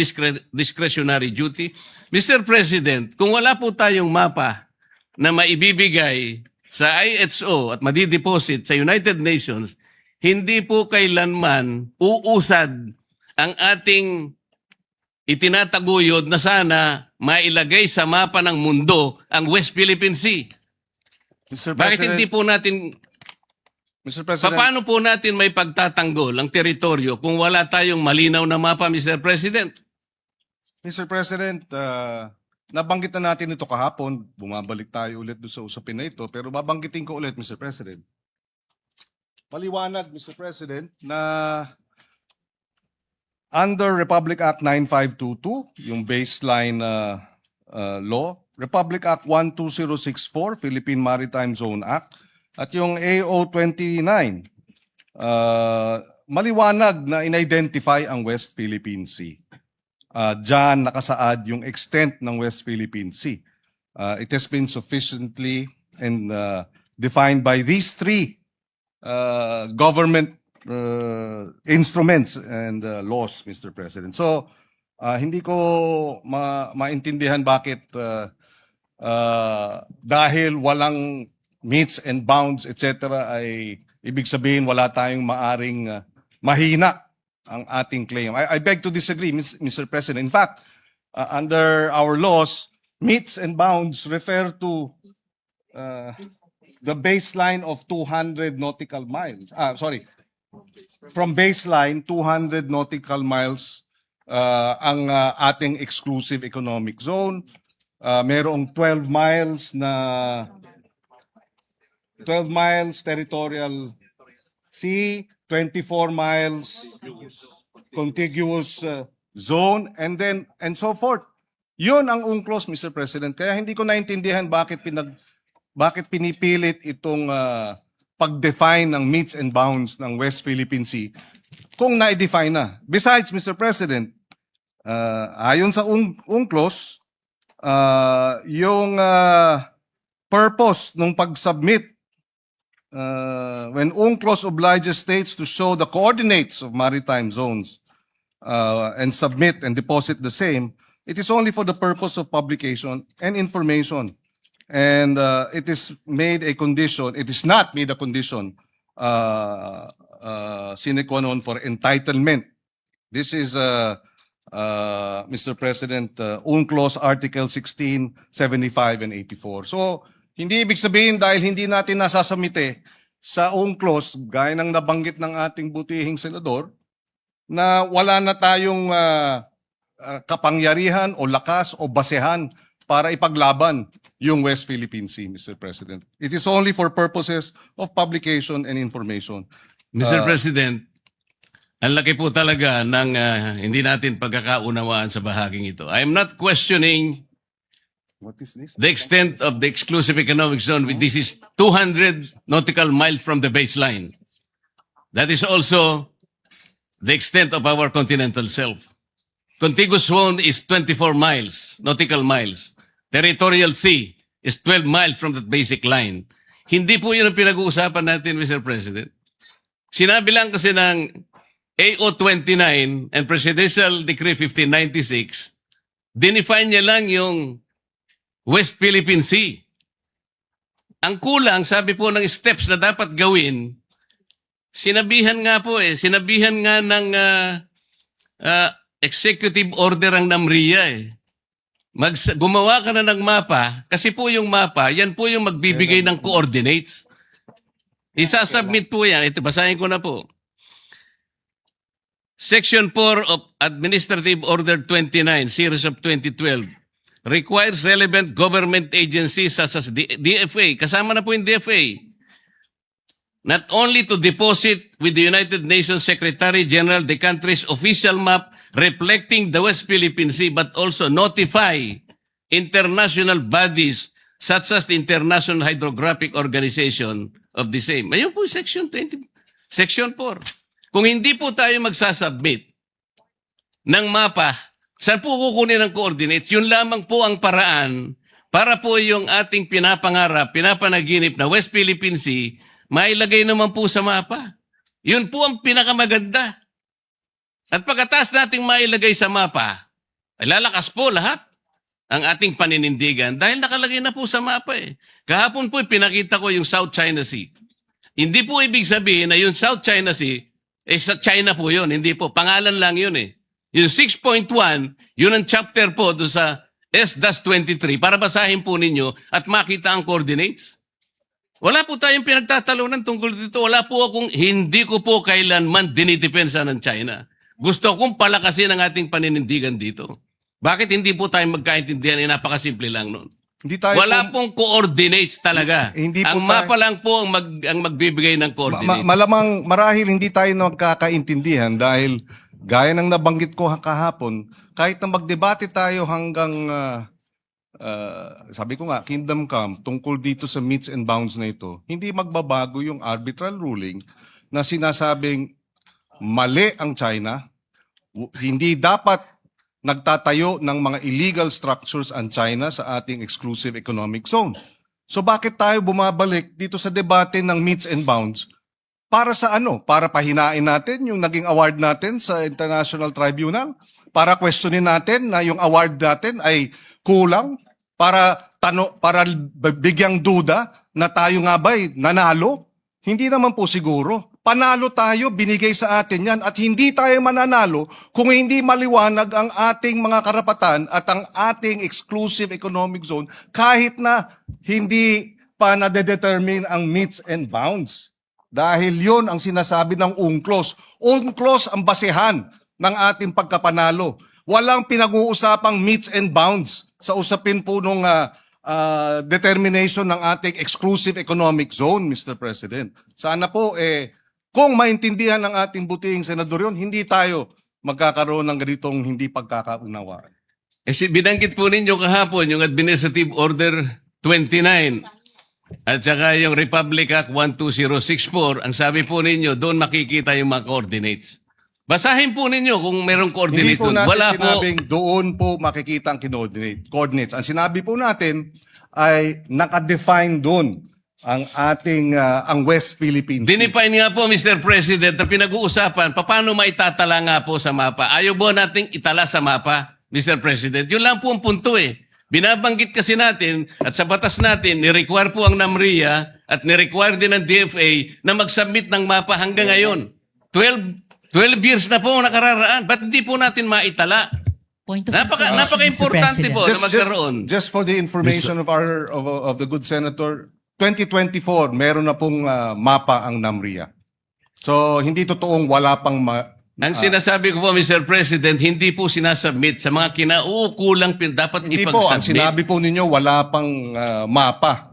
[SPEAKER 4] discretionary duty? Mr. President, kung wala po tayong mapa na maibibigay sa IHO at madideposit sa United Nations, hindi po kailanman uusad ang ating itinataguyod na sana mailagay sa mapa ng mundo ang West Philippine Sea.
[SPEAKER 3] Mr.
[SPEAKER 4] Bakit
[SPEAKER 3] President,
[SPEAKER 4] hindi po natin,
[SPEAKER 3] Mr. President,
[SPEAKER 4] paano po natin may pagtatanggol ang teritoryo kung wala tayong malinaw na mapa, Mr. President?
[SPEAKER 3] Mr. President, nabanggit na natin ito kahapon. Bumabalik tayo ulit doon sa usapin na ito. Pero babanggitin ko ulit, Mr. President. Paliwanag, Mr. President, na under Republic Act 9522, yung baseline law, Republic Act 12064, Philippine Maritime Zone Act, at yung AO 29, maliwanag na in-identify ang West Philippine Sea. Diyan nakasaad yung extent ng West Philippine Sea. It has been sufficiently and defined by these three government instruments and laws, Mr. President. So, hindi ko maintindihan bakit dahil walang meets and bounds, etc. ay ibig sabihin wala tayong maaring mahina ang ating claim. I beg to disagree, Mr. President. In fact, under our laws, meets and bounds refer to the baseline of 200 nautical miles. From baseline, 200 nautical miles ang ating exclusive economic zone. Merong 12 miles territorial sea, 24 miles contiguous zone, and so forth. Yun ang UNCLOS, Mr. President. Kaya hindi ko naintindihan bakit pinipilit itong pag-define ng meets and bounds ng West Philippine Sea kung na-define na. Besides, Mr. President, ayon sa UNCLOS, yung purpose ng pag-submit when UNCLOS obliges states to show the coordinates of maritime zones and submit and deposit the same, it is only for the purpose of publication and information. And it is made a condition, it is not made a condition sine qua non for entitlement. This is, Mr. President, UNCLOS Article 16, 75, and 84. So, hindi ibig sabihin dahil hindi natin nasasamite sa UNCLOS, gaya ng nabanggit ng ating butihing senador, na wala na tayong kapangyarihan o lakas o basehan para ipaglaban yung West Philippine Sea, Mr. President. It is only for purposes of publication and information.
[SPEAKER 4] Mr. President, ang laki po talaga ng hindi natin pagkakaunawaan sa bahaging ito. I am not questioning
[SPEAKER 3] What is this?
[SPEAKER 4] the extent of the exclusive economic zone. This is 200 nautical miles from the baseline. That is also the extent of our continental shelf. Contiguous zone is 24 miles, nautical miles. Territorial sea is 12 miles from that basic line. Hindi po yun ang pinag-uusapan natin, Mr. President. Sinabi lang kasi ng AO 29 and Presidential Decree 1596, dinefine niya lang yung West Philippine Sea. Ang kulang, sabi po ng steps na dapat gawin, sinabihan nga ng executive order ang NAMRIA gumawa ka na ng mapa, kasi po yung mapa, yan po yung magbibigay ng coordinates. Isasubmit po yan. Ito, basahin ko na po. Section 4 of Administrative Order 29, Series of 2012, requires relevant government agencies such as DFA, kasama na po yung DFA, not only to deposit with the United Nations Secretary General the country's official map reflecting the West Philippine Sea, but also notify international bodies such as the International Hydrographic Organization of the same. Ayun po, Section 20, Section 4. Kung hindi po tayo magsasubmit ng mapa, saan po kukunin ang coordinates? Yun lamang po ang paraan para po yung ating pinapangarap, pinapanaginip na West Philippine Sea, mailagay naman po sa mapa. Yun po ang pinakamaganda. At pagkatapos nating mailagay sa mapa, ay lalakas po lahat ang ating paninindigan dahil nakalagay na po sa mapa eh. Kahapon po pinakita ko yung South China Sea. Hindi po ibig sabihin na yung South China Sea, sa China po yun. Hindi po. Pangalan lang yun eh. Yung 6.1, yun ang chapter po doon sa S-23 para basahin po ninyo at makita ang coordinates. Wala po tayong pinagtatalunan tungkol dito. Hindi ko po kailanman dinidepensa ng China. Gusto kong palakasin ang ating paninindigan dito. Bakit hindi po tayo magkaintindihan? Napakasimple lang nun.
[SPEAKER 3] Hindi tayo
[SPEAKER 4] Wala pong coordinates talaga.
[SPEAKER 3] Hindi po
[SPEAKER 4] ang mapa lang po ang magbibigay ng coordinates.
[SPEAKER 3] Malamang marahil hindi tayo nagkakaintindihan dahil gaya ng nabanggit ko kahapon, kahit na magdebate tayo hanggang sabi ko nga, Kingdom Come, tungkol dito sa meets and bounds na ito, hindi magbabago yung arbitral ruling na sinasabing mali ang China, hindi dapat nagtatayo ng mga illegal structures ang China sa ating exclusive economic zone. So bakit tayo bumabalik dito sa debate ng meets and bounds? Para sa ano? Para pahinain natin yung naging award natin sa International Tribunal? Para questionin natin na yung award natin ay kulang? Para bigyang duda na tayo nga ba'y nanalo? Hindi naman po siguro. Panalo tayo, binigay sa atin yan at hindi tayo mananalo kung hindi maliwanag ang ating mga karapatan at ang ating exclusive economic zone kahit na hindi pa nade-determine ang meets and bounds. Dahil yon ang sinasabi ng UNCLOS. UNCLOS ang basehan ng ating pagkapanalo. Walang pinag-uusapang meets and bounds sa usapin po nung determination ng ating exclusive economic zone, Mr. President. Sana po, kung maintindihan ng ating butihing senador yun, hindi tayo magkakaroon ng ganitong hindi pagkakaunawaan.
[SPEAKER 4] Binanggit po ninyo kahapon yung Administrative Order 29 at saka yung Republic Act 12064. Ang sabi po ninyo, doon makikita yung mga coordinates. Basahin po ninyo kung merong
[SPEAKER 3] Hindi
[SPEAKER 4] coordinate
[SPEAKER 3] po
[SPEAKER 4] doon.
[SPEAKER 3] natin
[SPEAKER 4] Wala po.
[SPEAKER 3] sinabing doon po makikita ang coordinates. Ang sinabi po natin ay nakadefine doon ang ating ang West Philippine Sea.
[SPEAKER 4] Dinefine nga po, Mr. President, na pinag-uusapan, paano maitatala nga po sa mapa? Ayaw po nating itala sa mapa, Mr. President. Yun lang po ang punto eh. Binabanggit kasi natin at sa batas natin, ni-require po ang NAMRIA at ni-require din ng DFA na mag-submit ng mapa hanggang ngayon. 12 years na po ang nakararaan. Ba't hindi po natin maitala?
[SPEAKER 5] Point of
[SPEAKER 4] Napaka-importante
[SPEAKER 5] information, Mr.
[SPEAKER 4] po
[SPEAKER 5] President.
[SPEAKER 4] na magkaroon.
[SPEAKER 3] Just for the information of the good senator, 2024 meron na pong mapa ang NAMRIA. So hindi totoong wala pang
[SPEAKER 4] Ang sinasabi ko po, Mr. President, hindi po sinasubmit sa mga kinauukulang dapat
[SPEAKER 3] hindi po ang
[SPEAKER 4] ipag-submit.
[SPEAKER 3] sinabi po ninyo wala pang mapa.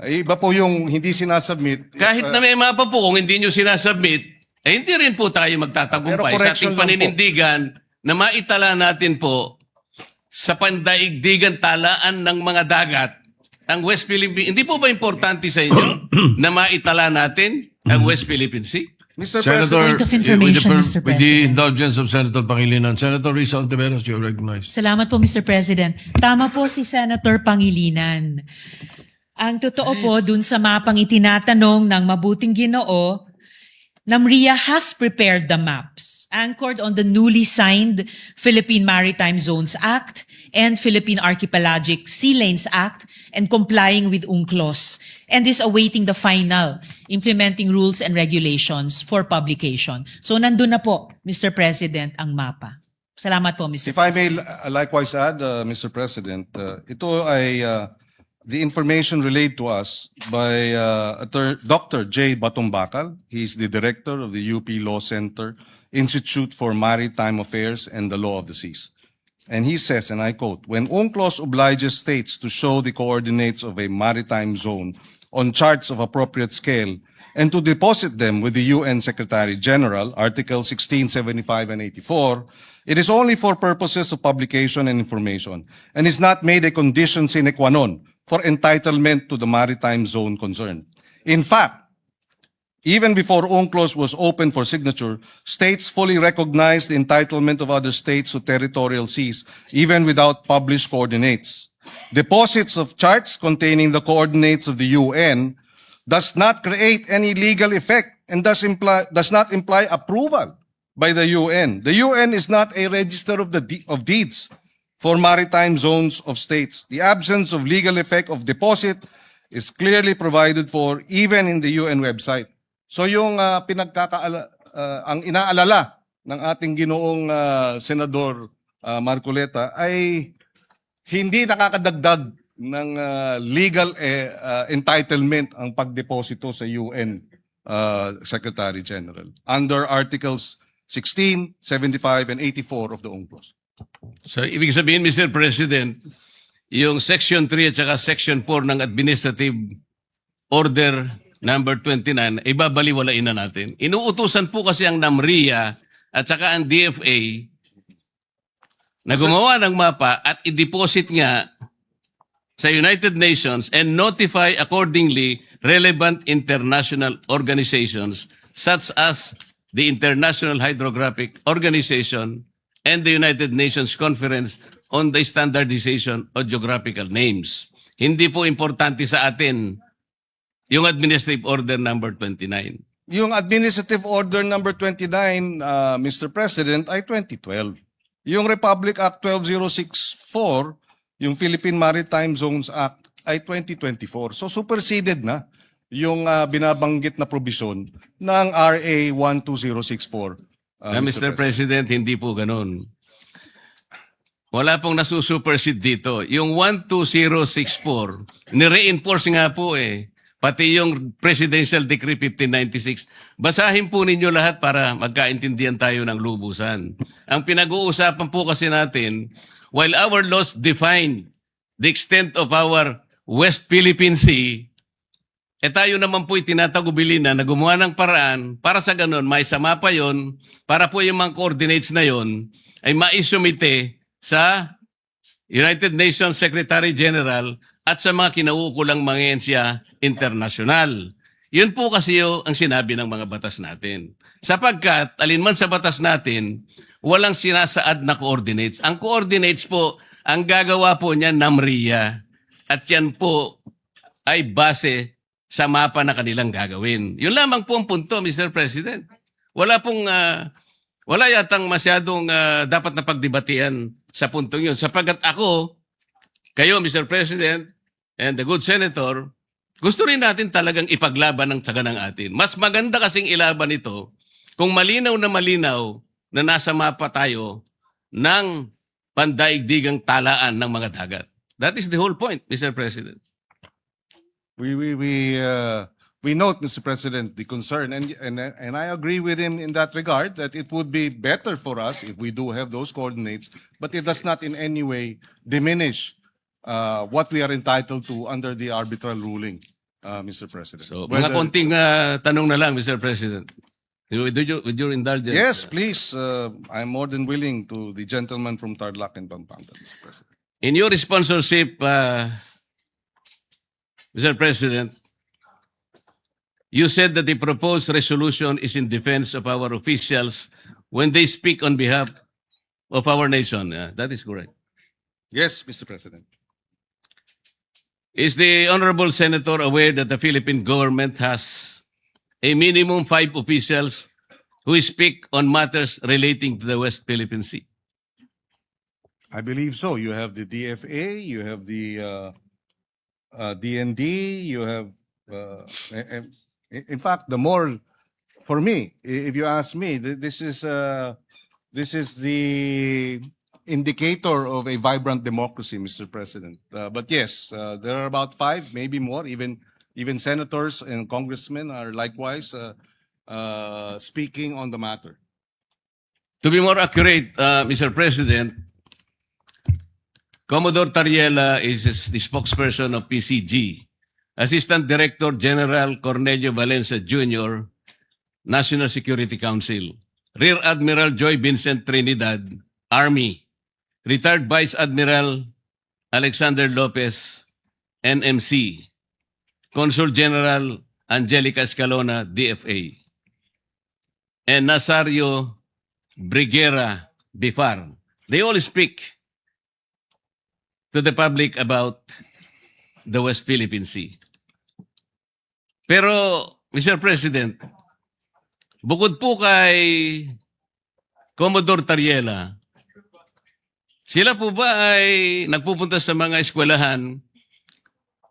[SPEAKER 3] Iba po yung hindi sinasubmit.
[SPEAKER 4] Kahit na may mapa po, kung hindi nyo sinasubmit, hindi rin po tayo
[SPEAKER 3] Pero
[SPEAKER 4] magtatagumpay sa
[SPEAKER 3] correction
[SPEAKER 4] ating
[SPEAKER 3] lang po.
[SPEAKER 4] paninindigan na maitala natin po sa pandaigdigan talaan ng mga dagat ang West Philippine. Hindi po ba importante sa inyo na maitala natin ang West Philippine Sea?
[SPEAKER 3] Mr.
[SPEAKER 2] Senator,
[SPEAKER 5] Point of information, Mr.
[SPEAKER 2] with the
[SPEAKER 5] President.
[SPEAKER 2] indulgence of Senator Pangilinan, Senator Risa Ontiveros, you're recognized.
[SPEAKER 5] Salamat po, Mr. President. Tama po si Senator Pangilinan. Ang totoo po, dun sa mapang itinatanong ng mabuting Ginoo, NAMRIA has prepared the maps anchored on the newly signed Philippine Maritime Zones Act and Philippine Archipelagic Sea Lanes Act and complying with UNCLOS and is awaiting the final implementing rules and regulations for publication. So nandun na po, Mr. President, ang mapa. Salamat po, Mr.
[SPEAKER 3] If I may likewise add, Mr. President, ito ay the information relayed to us by Dr. J. Batumbakal. He's the director of the UP Law Center, Institute for Maritime Affairs and the Law of the Seas. And he says, and I quote, when UNCLOS obliges states to show the coordinates of a maritime zone on charts of appropriate scale and to deposit them with the UN Secretary General, Article 16, 75, and 84, it is only for purposes of publication and information and is not made a condition sine qua non for entitlement to the maritime zone concerned. In fact, even before UNCLOS was open for signature, states fully recognized the entitlement of other states to territorial seas, even without published coordinates. Deposits of charts containing the coordinates of the UN does not create any legal effect and does not imply approval by the UN. The UN is not a register of deeds for maritime zones of states. The absence of legal effect of deposit is clearly provided for even in the UN website. So yung ang inaalala ng ating ginoong Senador Marcoleta ay hindi nakakadagdag ng legal entitlement ang pagdeposito sa UN Secretary General under Articles 16, 75, and 84 of the UNCLOS.
[SPEAKER 4] So, ibig sabihin, Mr. President, yung Section 3 at saka Section 4 ng Administrative Order number 29, ibabaliwalain na natin. Inuutusan po kasi ang NAMRIA at saka ang DFA na gumawa ng mapa at i-deposit nga sa United Nations and notify accordingly relevant international organizations such as the International Hydrographic Organization and the United Nations Conference on the Standardization of Geographical Names. Hindi po importante sa atin yung Administrative Order number 29.
[SPEAKER 3] Yung Administrative Order number 29, Mr. President, ay 2012. Yung Republic Act 12064, yung Philippine Maritime Zones Act, ay 2024. So superseded na yung binabanggit na provision ng RA 12064.
[SPEAKER 4] Mr. President, hindi po ganun. Wala pong nasusupersede dito. Yung 12064, nire-enforce nga po eh. Pati yung Presidential Decree 1596. Basahin po ninyo lahat para magkaintindihan tayo ng lubusan. Ang pinag-uusapan po kasi natin, while our laws define the extent of our West Philippine Sea, tayo naman po itinatagubilin na gumawa ng paraan para sa ganun, may sama pa yon para po yung mga coordinates na yon ay maisumite sa United Nations Secretary General at sa mga kinauukulang mga ahensya internasyonal. Yun po kasi ang sinabi ng mga batas natin. Sapagkat, alinman sa batas natin, walang sinasaad na coordinates. Ang coordinates po, ang gagawa po niya NAMRIA. At yan po ay base sa mapa na kanilang gagawin. Yun lamang po ang punto, Mr. President. Wala yatang masyadong dapat na pagdebatian sa puntong yun. Sapagkat kayo, Mr. President, and the good Senator, gusto rin natin talagang ipaglaban ng tsaga ng atin. Mas maganda kasing ilaban ito kung malinaw na nasa mapa tayo ng pandaigdigang talaan ng mga dagat. That is the whole point, Mr. President.
[SPEAKER 3] We note, Mr. President, the concern, and I agree with him in that regard, that it would be better for us if we do have those coordinates, but it does not in any way diminish what we are entitled to under the arbitral ruling, Mr. President.
[SPEAKER 4] So, mga konting tanong na lang, Mr. President. With your indulgence.
[SPEAKER 3] Yes, please. I'm more than willing to the gentleman from Tarlac and Pampanga, Mr. President.
[SPEAKER 4] In your sponsorship, Mr. President, you said that the proposed resolution is in defense of our officials when they speak on behalf of our nation. That is correct.
[SPEAKER 3] Yes, Mr. President.
[SPEAKER 4] Is the Honorable Senator aware that the Philippine government has a minimum 5 officials who speak on matters relating to the West Philippine Sea?
[SPEAKER 3] I believe so. You have the DFA, you have the DND, you have, in fact, the more, for me, if you ask me, this is the indicator of a vibrant democracy, Mr. President. But yes, there are about 5, maybe more, even senators and congressmen are likewise speaking on the matter.
[SPEAKER 4] To be more accurate, Mr. President, Commodore Tariela is the spokesperson of PCG. Assistant Director General Cornelio Valencia Jr., National Security Council. Rear Admiral Joy Vincent Trinidad, Army. Retired Vice Admiral Alexander Lopez, NMC. Consul General Angelica Escalona, DFA. And Nazario Briguera Bifar. They all speak to the public about the West Philippine Sea. Pero, Mr. President, bukod po kay Commodore Tariela, sila po ba ay nagpupunta sa mga eskwelahan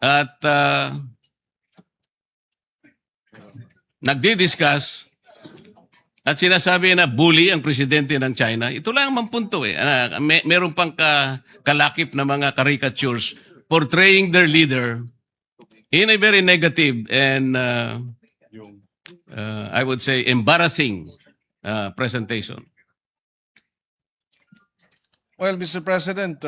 [SPEAKER 4] at nagdi-discuss at sinasabi na bully ang presidente ng China? Ito lang ang punto eh. Meron pang kalakip na mga caricatures portraying their leader in a very negative and I would say embarrassing presentation.
[SPEAKER 3] Well, Mr. President,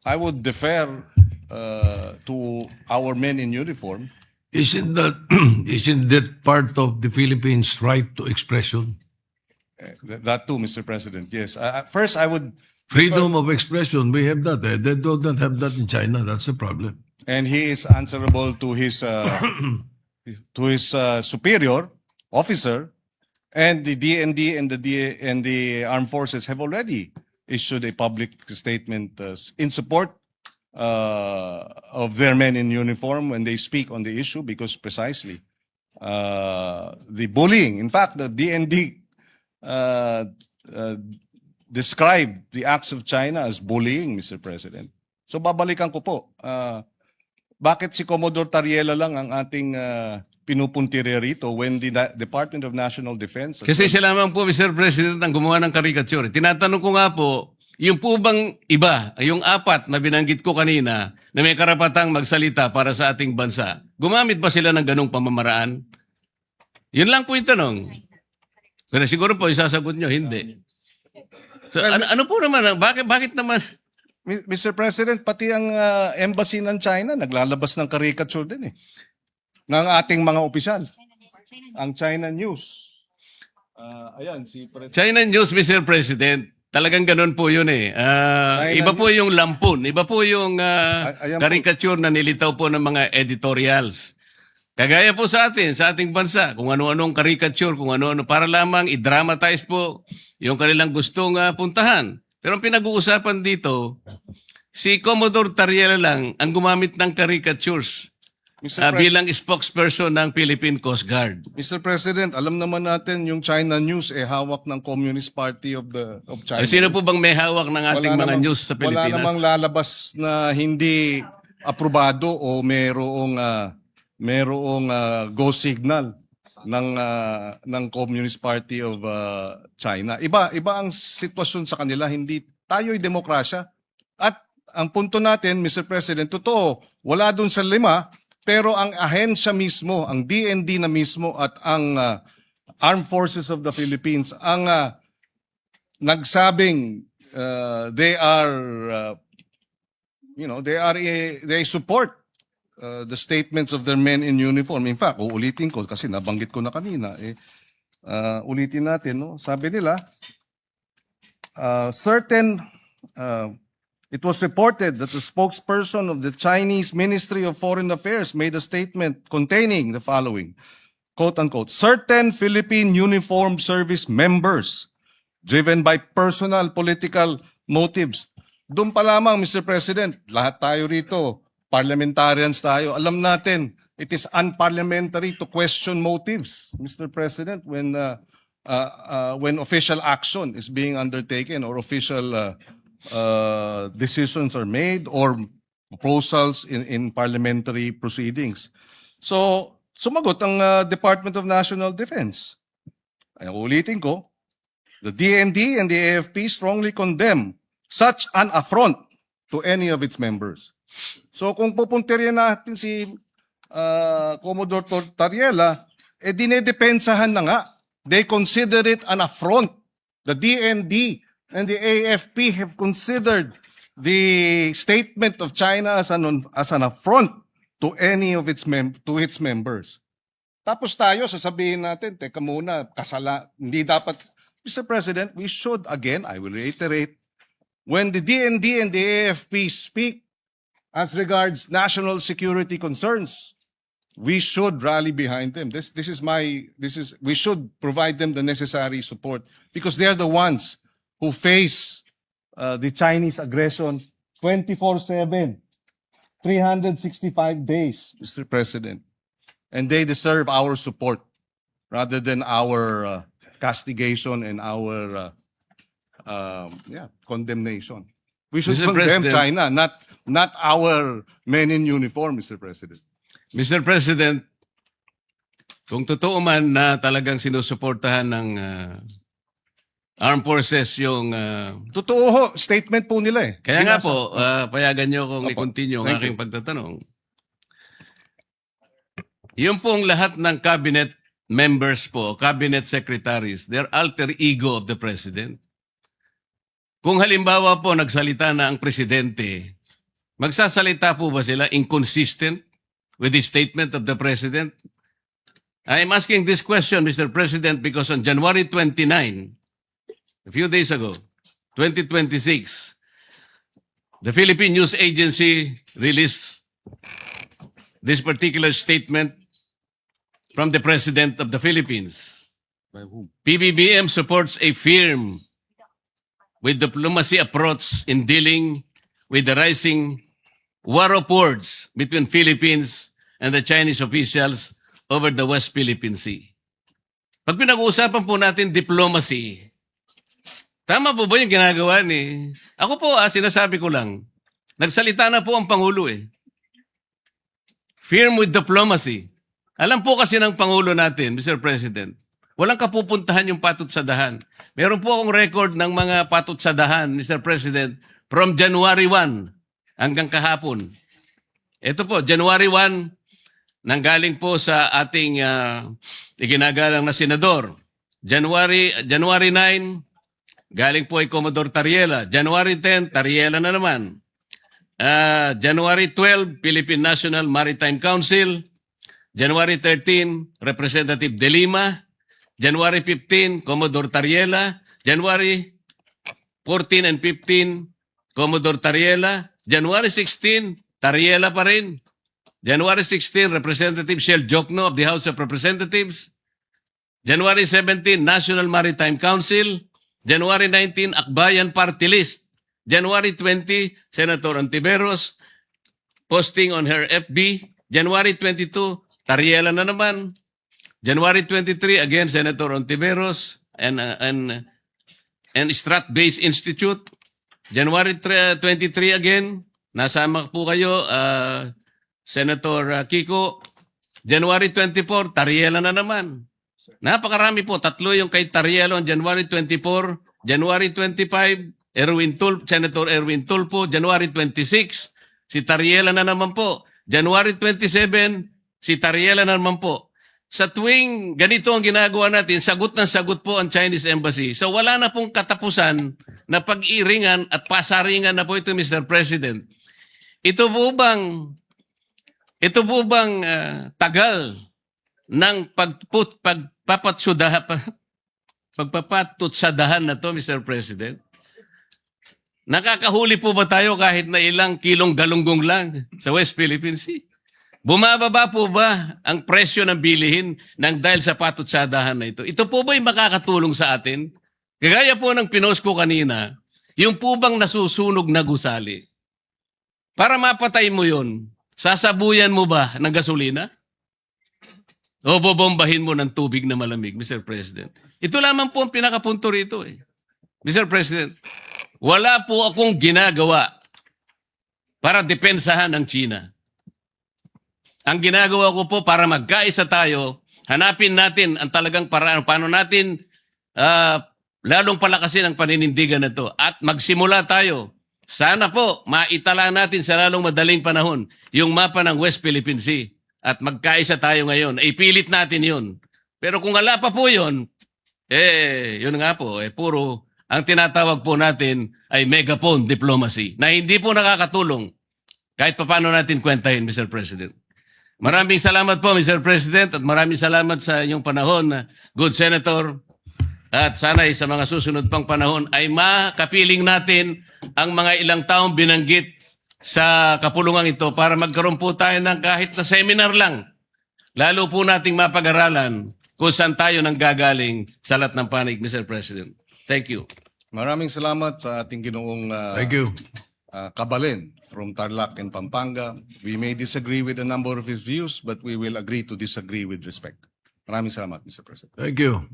[SPEAKER 3] I would defer to our men in uniform.
[SPEAKER 2] Isn't that part of the Philippines' right to expression?
[SPEAKER 3] That too, Mr. President. Yes. First, I would.
[SPEAKER 2] Freedom of expression, we have that. They do not have that in China. That's the problem.
[SPEAKER 3] And he is answerable to his superior officer, and the DND and the armed forces have already issued a public statement in support of their men in uniform when they speak on the issue, because precisely the bullying. In fact, the DND described the acts of China as bullying, Mr. President. So babalikan ko po. Bakit si Commodore Tariela lang ang ating pinupuntire rito when the Department of National Defense...
[SPEAKER 4] Kasi siya lamang po, Mr. President, ang gumawa ng caricature. Tinatanong ko nga po, yung po bang iba, yung 4 na binanggit ko kanina, na may karapatang magsalita para sa ating bansa, gumamit ba sila ng ganong pamamaraan? Yun lang po yung tanong. Pero siguro po, isasagot nyo, hindi. So, ano po naman, bakit naman...
[SPEAKER 3] Mr. President, pati ang embassy ng China naglalabas ng caricature din eh. Ng ating mga opisyal. Ang China News. Ayan, si
[SPEAKER 4] China News, Mr. President, Talagang ganun po yun eh. Iba po yung lampun. Iba po yung
[SPEAKER 3] Ayan po.
[SPEAKER 4] caricature na nilitaw po ng mga editorials. Kagaya po sa atin, sa ating bansa, kung ano-anong caricature, kung ano-ano, para lamang i-dramatize po yung kanilang gustong puntahan. Pero ang pinag-uusapan dito, si Commodore Tariela lang ang gumamit ng caricatures
[SPEAKER 3] Mr.
[SPEAKER 4] bilang spokesperson ng Philippine Coast Guard.
[SPEAKER 3] Mr. President, alam naman natin yung China News hawak ng Communist Party of China.
[SPEAKER 4] Sino po bang may hawak ng ating mga news sa
[SPEAKER 3] Wala
[SPEAKER 4] Pilipinas?
[SPEAKER 3] namang lalabas na hindi aprobado o merong go signal ng Communist Party of China. Iba ang sitwasyon sa kanila, hindi tayo'y demokrasya. At ang punto natin, Mr. President, totoo, wala dun sa 5, pero ang ahensya mismo, ang DND na mismo at ang Armed Forces of the Philippines ang nagsabing they support the statements of their men in uniform. In fact, uulitin ko kasi nabanggit ko na kanina. Ulitin natin, no? Sabi nila, it was reported that the spokesperson of the Chinese Ministry of Foreign Affairs made a statement containing the following, quote unquote, certain Philippine Uniformed Service members driven by personal political motives. Doon pa lamang, Mr. President, lahat tayo rito, parliamentarians tayo, alam natin, it is unparliamentary to question motives, Mr. President, when official action is being undertaken or official decisions are made or proposals in parliamentary proceedings. So, sumagot ang Department of National Defense. Ay, ulitin ko, the DND and the AFP strongly condemn such an affront to any of its members. So kung pupuntiryan natin si Commodore Tariela, dinedepensahan na nga. They consider it an affront. The DND and the AFP have considered the statement of China as an affront to any of its members. Tapos tayo sasabihin natin, teka muna, hindi dapat. Mr. President, we should, again, I will reiterate, when the DND and the AFP speak as regards national security concerns, we should rally behind them. We should provide them the necessary support because they're the ones who face the Chinese aggression 24/7, 365 days, Mr. President. And they deserve our support rather than our castigation and our condemnation. We should
[SPEAKER 4] Mr.
[SPEAKER 3] condemn
[SPEAKER 4] President.
[SPEAKER 3] China, not our men in uniform, Mr. President.
[SPEAKER 4] Mr. President, kung totoo man na talagang sinusuportahan ng armed forces yung...
[SPEAKER 3] Totoo ho, statement po nila eh.
[SPEAKER 4] kaya nga
[SPEAKER 3] Binasa.
[SPEAKER 4] po, payagan nyo kung
[SPEAKER 3] Opo.
[SPEAKER 4] i-continue ang
[SPEAKER 3] Thank
[SPEAKER 4] aking pagtatanong. Yung pong lahat ng cabinet members po, cabinet secretaries, they're alter ego of the president. Kung halimbawa po nagsalita na ang presidente, magsasalita po ba sila inconsistent with the statement of the president? I'm asking this question, Mr. President, because on January 29, a few days ago, 2026, the Philippine News Agency released this particular statement from the President of the Philippines.
[SPEAKER 3] By whom?
[SPEAKER 4] PBBM supports a firm with diplomacy approach in dealing with the rising war of words between Philippines and the Chinese officials over the West Philippine Sea. Pag pinag-uusapan po natin diplomacy, tama po ba yung ginagawa ni... Ako po, sinasabi ko lang, nagsalita na po ang Pangulo eh. Firm with diplomacy. Alam po kasi ng Pangulo natin, Mr. President, walang kapupuntahan yung patut sa dahan. Meron po akong record ng mga patut sa dahan, Mr. President, from January 1 hanggang kahapon. Ito po, January 1, nanggaling po sa ating iginagalang na senador. January 9, galing po ay Commodore Tariela. January 10, Tariela na naman. January 12, Philippine National Maritime Council. January 13, Representative De Lima. January 15, Commodore Tariela. January 14 and 15, Commodore Tariela. January 16, Tariela pa rin. January 16, Representative Shell Jokno of the House of Representatives. January 17, National Maritime Council. January 19, Akbayan Party List. January 20, Senator Ontiveros posting on her FB. January 22, Tariela na naman. January 23, again, Senator Ontiveros and Strat-Based Institute. January 23 again, nasama po kayo, Senator Kiko. January 24, Tariela na naman. Napakarami po, tatlo yung kay Tariela on January 24. January 25, Senator Erwin Tulfo. January 26, si Tariela na naman po. January 27, si Tariela na naman po. Sa tuwing ganito ang ginagawa natin, sagot ng sagot po ang Chinese Embassy. So wala na pong katapusan na pag-iringan at pasaringan na po ito, Mr. President. Ito po bang tagal ng pagpapatutsadahan na to, Mr. President? Nakakahuli po ba tayo kahit na ilang kilong galunggong lang sa West Philippine Sea? Bumababa po ba ang presyo ng bilihin ng dahil sa patutsadahan na ito? Ito po ba'y makakatulong sa atin? Kagaya po ng pinost ko kanina, yung po bang nasusunog na gusali? Para mapatay mo yun, sasabuyan mo ba ng gasolina? O bobombahin mo ng tubig na malamig, Mr. President? Ito lamang po ang pinakapunto rito eh. Mr. President, wala po akong ginagawa para depensahan ang China. Ang ginagawa ko po para magkaisa tayo, hanapin natin ang talagang paraan, paano natin lalong palakasin ang paninindigan na ito at magsimula tayo. Sana po maitala natin sa lalong madaling panahon yung mapa ng West Philippine Sea at magkaisa tayo ngayon. Ipilit natin yun. Pero kung wala pa po yun, yun nga po, puro ang tinatawag po natin ay megaphone diplomacy na hindi po nakakatulong kahit paano natin kwentahin, Mr. President. Maraming salamat po, Mr. President, at maraming salamat sa inyong panahon, good Senator. At sana'y sa mga susunod pang panahon ay makapiling natin ang mga ilang taong binanggit sa kapulungan ito para magkaroon po tayo ng kahit na seminar lang. Lalo po nating mapag-aralan kung saan tayo nang gagaling sa lahat ng panig, Mr. President. Thank you.
[SPEAKER 3] Maraming salamat sa ating ginoong
[SPEAKER 2] Thank you.
[SPEAKER 3] Kabalen from Tarlac and Pampanga. We may disagree with a number of his views, but we will agree to disagree with respect. Maraming salamat, Mr. President.
[SPEAKER 2] Thank you.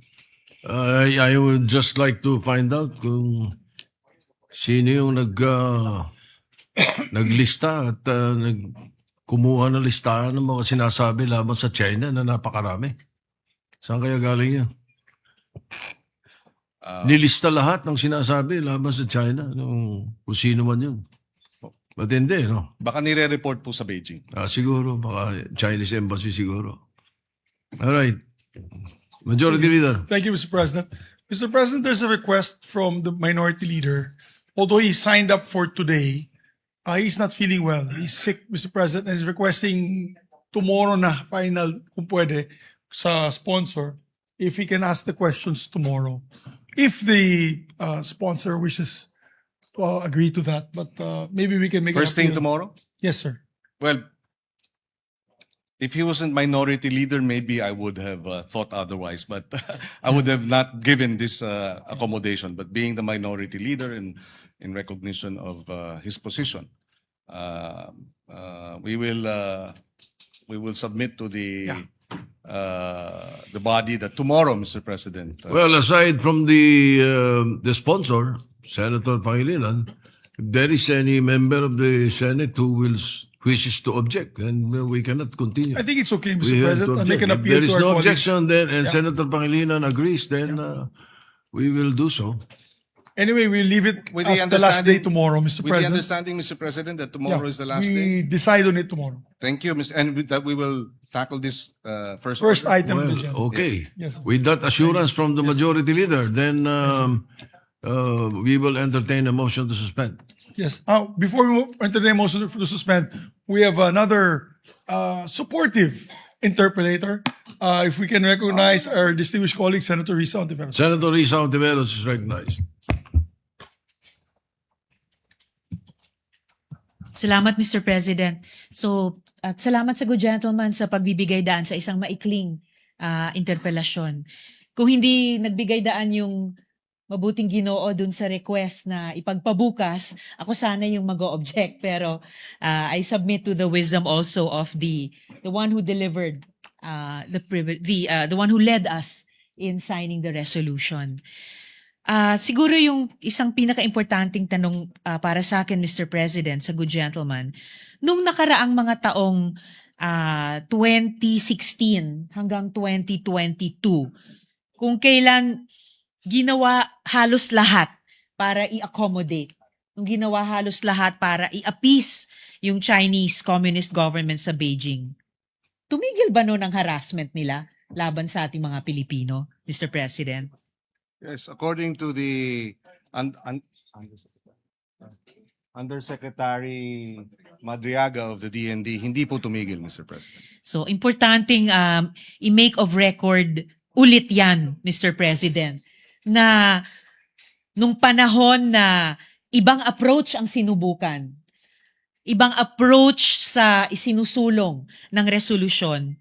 [SPEAKER 2] I would just like to find out kung sino yung naglista at kumuha ng listahan ng mga sinasabi laban sa China na napakarami. Saan kaya galing yan? Nilista lahat ng sinasabi laban sa China kung sino man yun. But hindi, no?
[SPEAKER 3] Baka nire-report po sa Beijing.
[SPEAKER 2] Siguro, baka Chinese Embassy siguro. All right. Majority Leader.
[SPEAKER 1] Thank you, Mr. President. Mr. President, there's a request from the Minority Leader. Although he signed up for today, he's not feeling well. He's sick, Mr. President, and he's requesting tomorrow na final, kung pwede, sa sponsor, if he can ask the questions tomorrow. If the sponsor wishes to agree to that, but maybe we can make
[SPEAKER 3] First thing tomorrow?
[SPEAKER 1] Yes, sir.
[SPEAKER 3] Well, if he wasn't minority leader, maybe I would have thought otherwise, but I would have not given this accommodation. But being the minority leader in recognition of his position, we will submit to the body that tomorrow, Mr. President.
[SPEAKER 2] Well, aside from the sponsor, Senator Pangilinan, if there is any member of the Senate who wishes to object, then we cannot continue.
[SPEAKER 1] I think it's okay,
[SPEAKER 2] We
[SPEAKER 1] Mr.
[SPEAKER 2] have to
[SPEAKER 1] President. I make
[SPEAKER 2] object.
[SPEAKER 1] an
[SPEAKER 2] If
[SPEAKER 1] appeal
[SPEAKER 2] there
[SPEAKER 1] to
[SPEAKER 2] is
[SPEAKER 1] our
[SPEAKER 2] no
[SPEAKER 1] colleagues.
[SPEAKER 2] objection, then and
[SPEAKER 1] Yeah.
[SPEAKER 2] Senator Pangilinan agrees, then we will do so.
[SPEAKER 1] Anyway, we'll leave it
[SPEAKER 3] With the
[SPEAKER 1] as the last day
[SPEAKER 3] understanding-
[SPEAKER 1] tomorrow, Mr.
[SPEAKER 3] With the
[SPEAKER 1] President.
[SPEAKER 3] understanding, Mr. President, that tomorrow
[SPEAKER 1] Yeah.
[SPEAKER 3] is the last
[SPEAKER 1] we
[SPEAKER 3] day.
[SPEAKER 1] decide on it tomorrow.
[SPEAKER 3] Thank you, Mr. And that we will tackle this first.
[SPEAKER 1] First
[SPEAKER 3] order.
[SPEAKER 1] item. on the
[SPEAKER 2] Well,
[SPEAKER 1] agenda.
[SPEAKER 2] okay.
[SPEAKER 1] Yes.
[SPEAKER 2] With that assurance from the majority leader, then we will entertain a motion to suspend.
[SPEAKER 1] Yes. Before we move into the motion to suspend, we have another supportive interpolator. If we can recognize our distinguished colleague, Senator Risa Ontiveros.
[SPEAKER 2] Senator Risa Ontiveros is recognized.
[SPEAKER 5] Salamat, Mr. President. So, at salamat sa good gentleman sa pagbibigay daan sa isang maikling interpelasyon. Kung hindi nagbigay daan yung mabuting Ginoo dun sa request na ipagpabukas, ako sana yung mag-o-object. Pero I submit to the wisdom also of the one who delivered, the one who led us in signing the resolution. Siguro yung isang pinaka-importanting tanong para sa akin, Mr. President, sa good gentleman, nung nakaraang mga taong 2016 hanggang 2022, kung kailan ginawa halos lahat para i-accommodate, kung ginawa halos lahat para i-appease yung Chinese Communist government sa Beijing, tumigil ba noon ang harassment nila laban sa ating mga Pilipino, Mr. President?
[SPEAKER 3] Yes, according to the Undersecretary Madriaga of the DND, hindi po tumigil, Mr. President.
[SPEAKER 5] So, importanteng i-make of record ulit yan, Mr. President, na nung panahon na ibang approach ang sinubukan, ibang approach sa isinusulong ng resolusyon,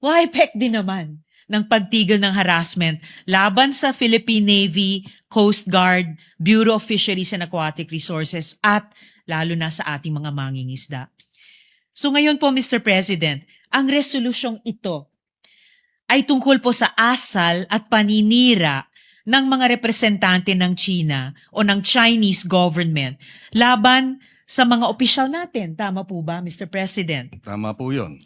[SPEAKER 5] wahipek din naman ng pagtigil ng harassment laban sa Philippine Navy, Coast Guard, Bureau of Fisheries and Aquatic Resources at lalo na sa ating mga mangingisda. So ngayon po, Mr. President, ang resolusyong ito ay tungkol po sa asal at paninira ng mga representante ng China o ng Chinese government laban sa mga opisyal natin. Tama po ba, Mr. President?
[SPEAKER 3] Tama po yun.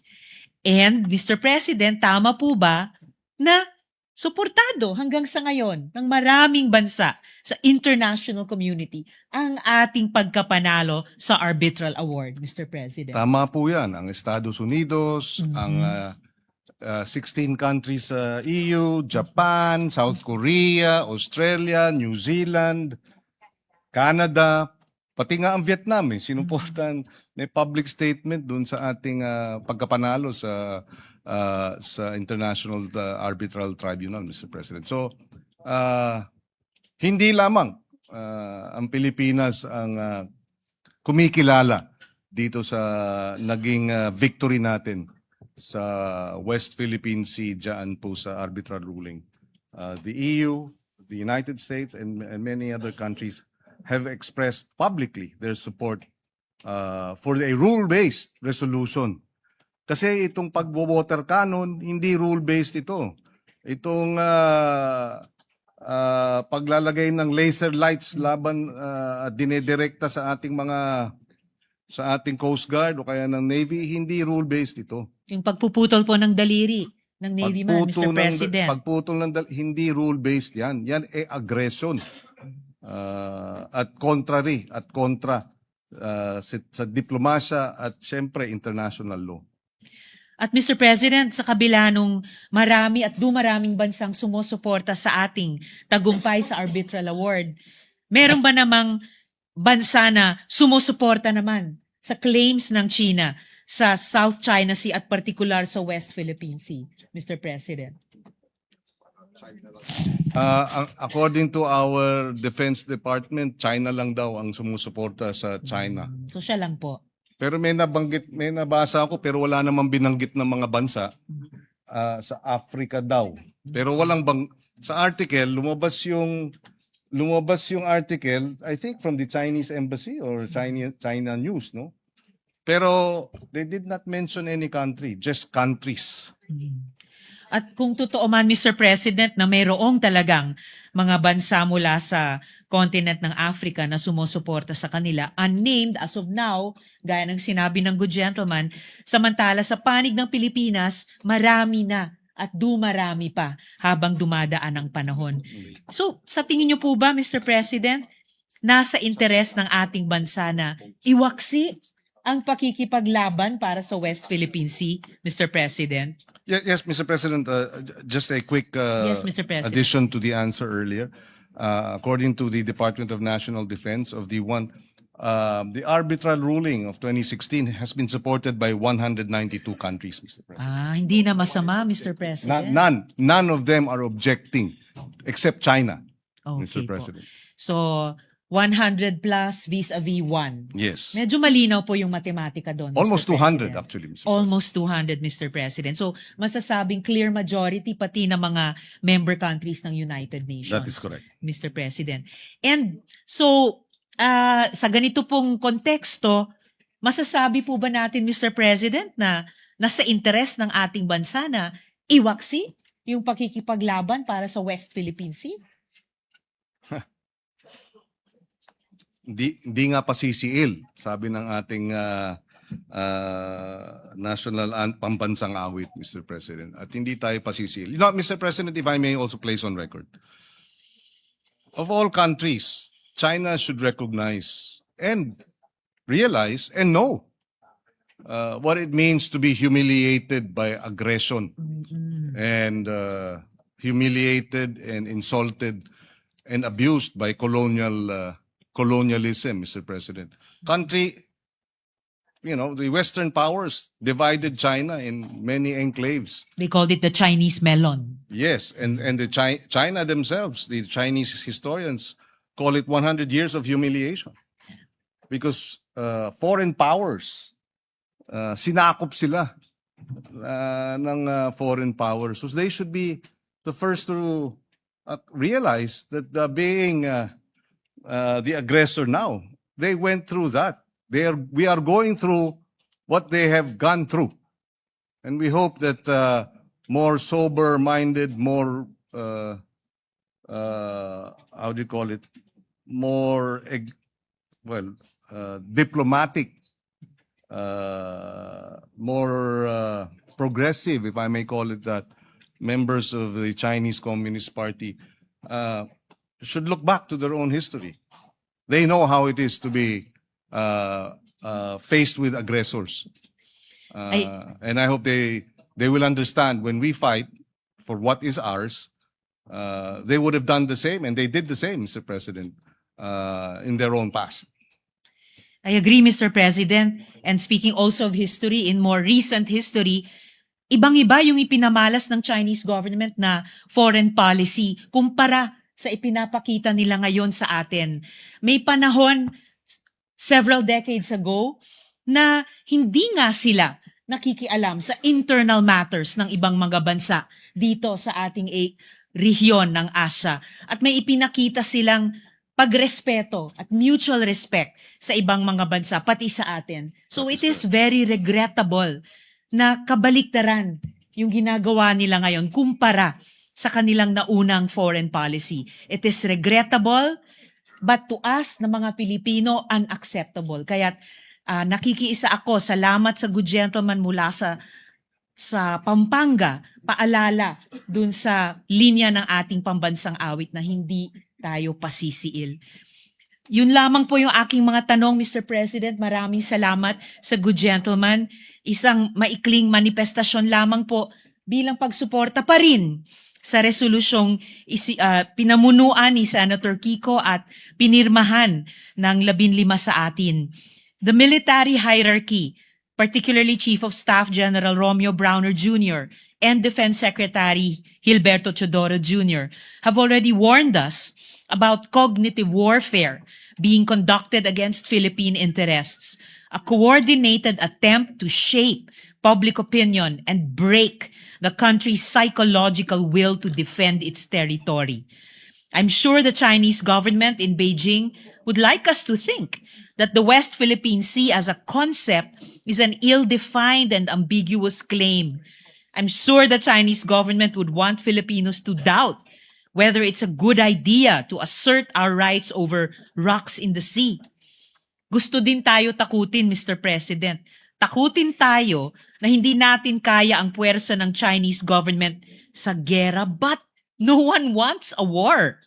[SPEAKER 5] And, Mr. President, tama po ba na suportado hanggang sa ngayon ng maraming bansa sa international community ang ating pagkapanalo sa arbitral award, Mr. President?
[SPEAKER 3] Tama po yan. Ang Estados Unidos, ang 16 countries sa EU, Japan, South Korea, Australia, New Zealand, Canada, pati nga ang Vietnam, sinuportan may public statement dun sa ating pagkapanalo sa International Arbitral Tribunal, Mr. President. So, hindi lamang ang Pilipinas ang kumikilala dito sa naging victory natin sa West Philippine Sea dyan po sa arbitral ruling. The EU, the United States, and many other countries have expressed publicly their support for a rule-based resolution. Kasi itong pag-water cannon, hindi rule-based ito. Itong paglalagay ng laser lights laban dinedirekta sa ating Coast Guard o kaya ng Navy, hindi rule-based ito.
[SPEAKER 5] Yung pagpuputol po ng daliri ng Navy man, Mr. President.
[SPEAKER 3] Pagputol hindi rule-based yan. Yan aggression. At contrary at kontra sa diplomasya at syempre international law.
[SPEAKER 5] At Mr. President, sa kabila nung marami at dumaraming bansang sumusuporta sa ating tagumpay sa Arbitral Award, meron ba namang bansa na sumusuporta naman sa claims ng China sa South China Sea at particular sa West Philippine Sea, Mr. President?
[SPEAKER 3] According to our Defense Department, China lang daw ang sumusuporta sa China.
[SPEAKER 5] So siya lang po.
[SPEAKER 3] Pero may nabasa ako pero wala namang binanggit ng mga bansa sa Africa daw. Pero sa article lumabas yung article, I think from the Chinese embassy or China News, no? Pero they did not mention any country, just countries.
[SPEAKER 5] At kung totoo man, Mr. President, na mayroong talagang mga bansa mula sa continent ng Africa na sumusuporta sa kanila, unnamed as of now, gaya ng sinabi ng good gentleman, samantala sa panig ng Pilipinas, marami na at dumarami pa habang dumadaan ang panahon. So, sa tingin niyo po ba, Mr. President, nasa interes ng ating bansa na iwaksi ang pakikipaglaban para sa West Philippine Sea, Mr. President?
[SPEAKER 3] Yes, Mr. President, just a quick
[SPEAKER 5] Yes, Mr. President.
[SPEAKER 3] addition to the answer earlier. According to the Department of National Defense, the arbitral ruling of 2016 has been supported by 192 countries, Mr. President.
[SPEAKER 5] Hindi na masama, Mr. President.
[SPEAKER 3] None of them are objecting except China,
[SPEAKER 5] Okay
[SPEAKER 3] Mr.
[SPEAKER 5] po.
[SPEAKER 3] President.
[SPEAKER 5] So, 100 plus vis-a-vis 1.
[SPEAKER 3] Yes.
[SPEAKER 5] Medyo malinaw po yung matematika doon, Mr.
[SPEAKER 3] Almost 200
[SPEAKER 5] President.
[SPEAKER 3] actually, Mr.
[SPEAKER 5] Almost 200, Mr. President. So, masasabing clear majority pati ng mga member countries ng United Nations.
[SPEAKER 3] That is correct.
[SPEAKER 5] Mr. President. And so, sa ganito pong konteksto, masasabi po ba natin, Mr. President, na nasa interes ng ating bansa na iwaksi yung pakikipaglaban para sa West Philippine Sea?
[SPEAKER 3] Di nga pasisiil, sabi ng ating national pambansang awit, Mr. President. At hindi tayo pasisiil. You know, Mr. President, if I may also place on record, of all countries, China should recognize and realize and know what it means to be humiliated by aggression and humiliated and insulted and abused by colonialism, Mr. President. Country, you know, the Western powers divided China in many enclaves.
[SPEAKER 5] They called it the Chinese melon.
[SPEAKER 3] Yes, and the China themselves, the Chinese historians, call it 100 years of humiliation. Because foreign powers, sinakop sila ng foreign powers. So they should be the first to realize that being the aggressor now, they went through that. We are going through what they have gone through. And we hope that more sober-minded, more, how do you call it, more, diplomatic, more progressive, if I may call it that, members of the Chinese Communist Party should look back to their own history. They know how it is to be faced with aggressors. And I hope they will understand when we fight for what is ours, they would have done the same, and they did the same, Mr. President, in their own past.
[SPEAKER 5] I agree, Mr. President. And speaking also of history, in more recent history, ibang-iba yung ipinamalas ng Chinese government na foreign policy kumpara sa ipinapakita nila ngayon sa atin. May panahon, several decades ago, na hindi nga sila nakikialam sa internal matters ng ibang mga bansa dito sa ating rehiyon ng Asia. At may ipinakita silang pagrespeto at mutual respect sa ibang mga bansa, pati sa atin. So it is very regrettable na kabaliktaran yung ginagawa nila ngayon kumpara sa kanilang naunang foreign policy. It is regrettable, but to us na mga Pilipino, unacceptable. Kaya nakikiisa ako, salamat sa good gentleman mula sa Pampanga, paalala dun sa linya ng ating pambansang awit na hindi tayo pasisiil. Yun lamang po yung aking mga tanong, Mr. President. Maraming salamat sa good gentleman. Isang maikling manifestasyon lamang po bilang pagsuporta pa rin sa resolusyong pinamunuan ni Senator Kiko at pinirmahan ng 15 sa atin. The military hierarchy, particularly Chief of Staff General Romeo Browner Jr. and Defense Secretary Gilberto Teodoro Jr. have already warned us about cognitive warfare being conducted against Philippine interests, a coordinated attempt to shape public opinion and break the country's psychological will to defend its territory. I'm sure the Chinese government in Beijing would like us to think that the West Philippine Sea as a concept is an ill-defined and ambiguous claim. I'm sure the Chinese government would want Filipinos to doubt whether it's a good idea to assert our rights over rocks in the sea. Gusto din tayo takutin, Mr. President. Takutin tayo na hindi natin kaya ang puwersa ng Chinese government sa gera, but no one wants a war.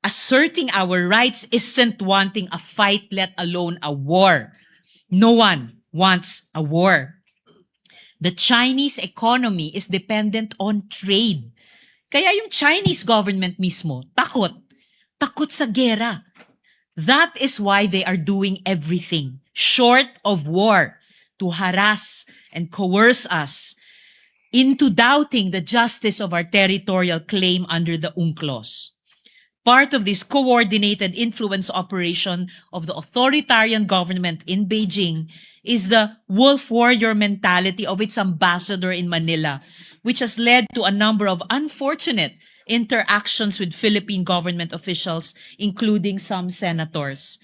[SPEAKER 5] Asserting our rights isn't wanting a fight, let alone a war. No one wants a war. The Chinese economy is dependent on trade. Kaya yung Chinese government mismo, takot sa gera. That is why they are doing everything short of war to harass and coerce us into doubting the justice of our territorial claim under the UNCLOS. Part of this coordinated influence operation of the authoritarian government in Beijing is the wolf warrior mentality of its ambassador in Manila, which has led to a number of unfortunate interactions with Philippine government officials, including some senators.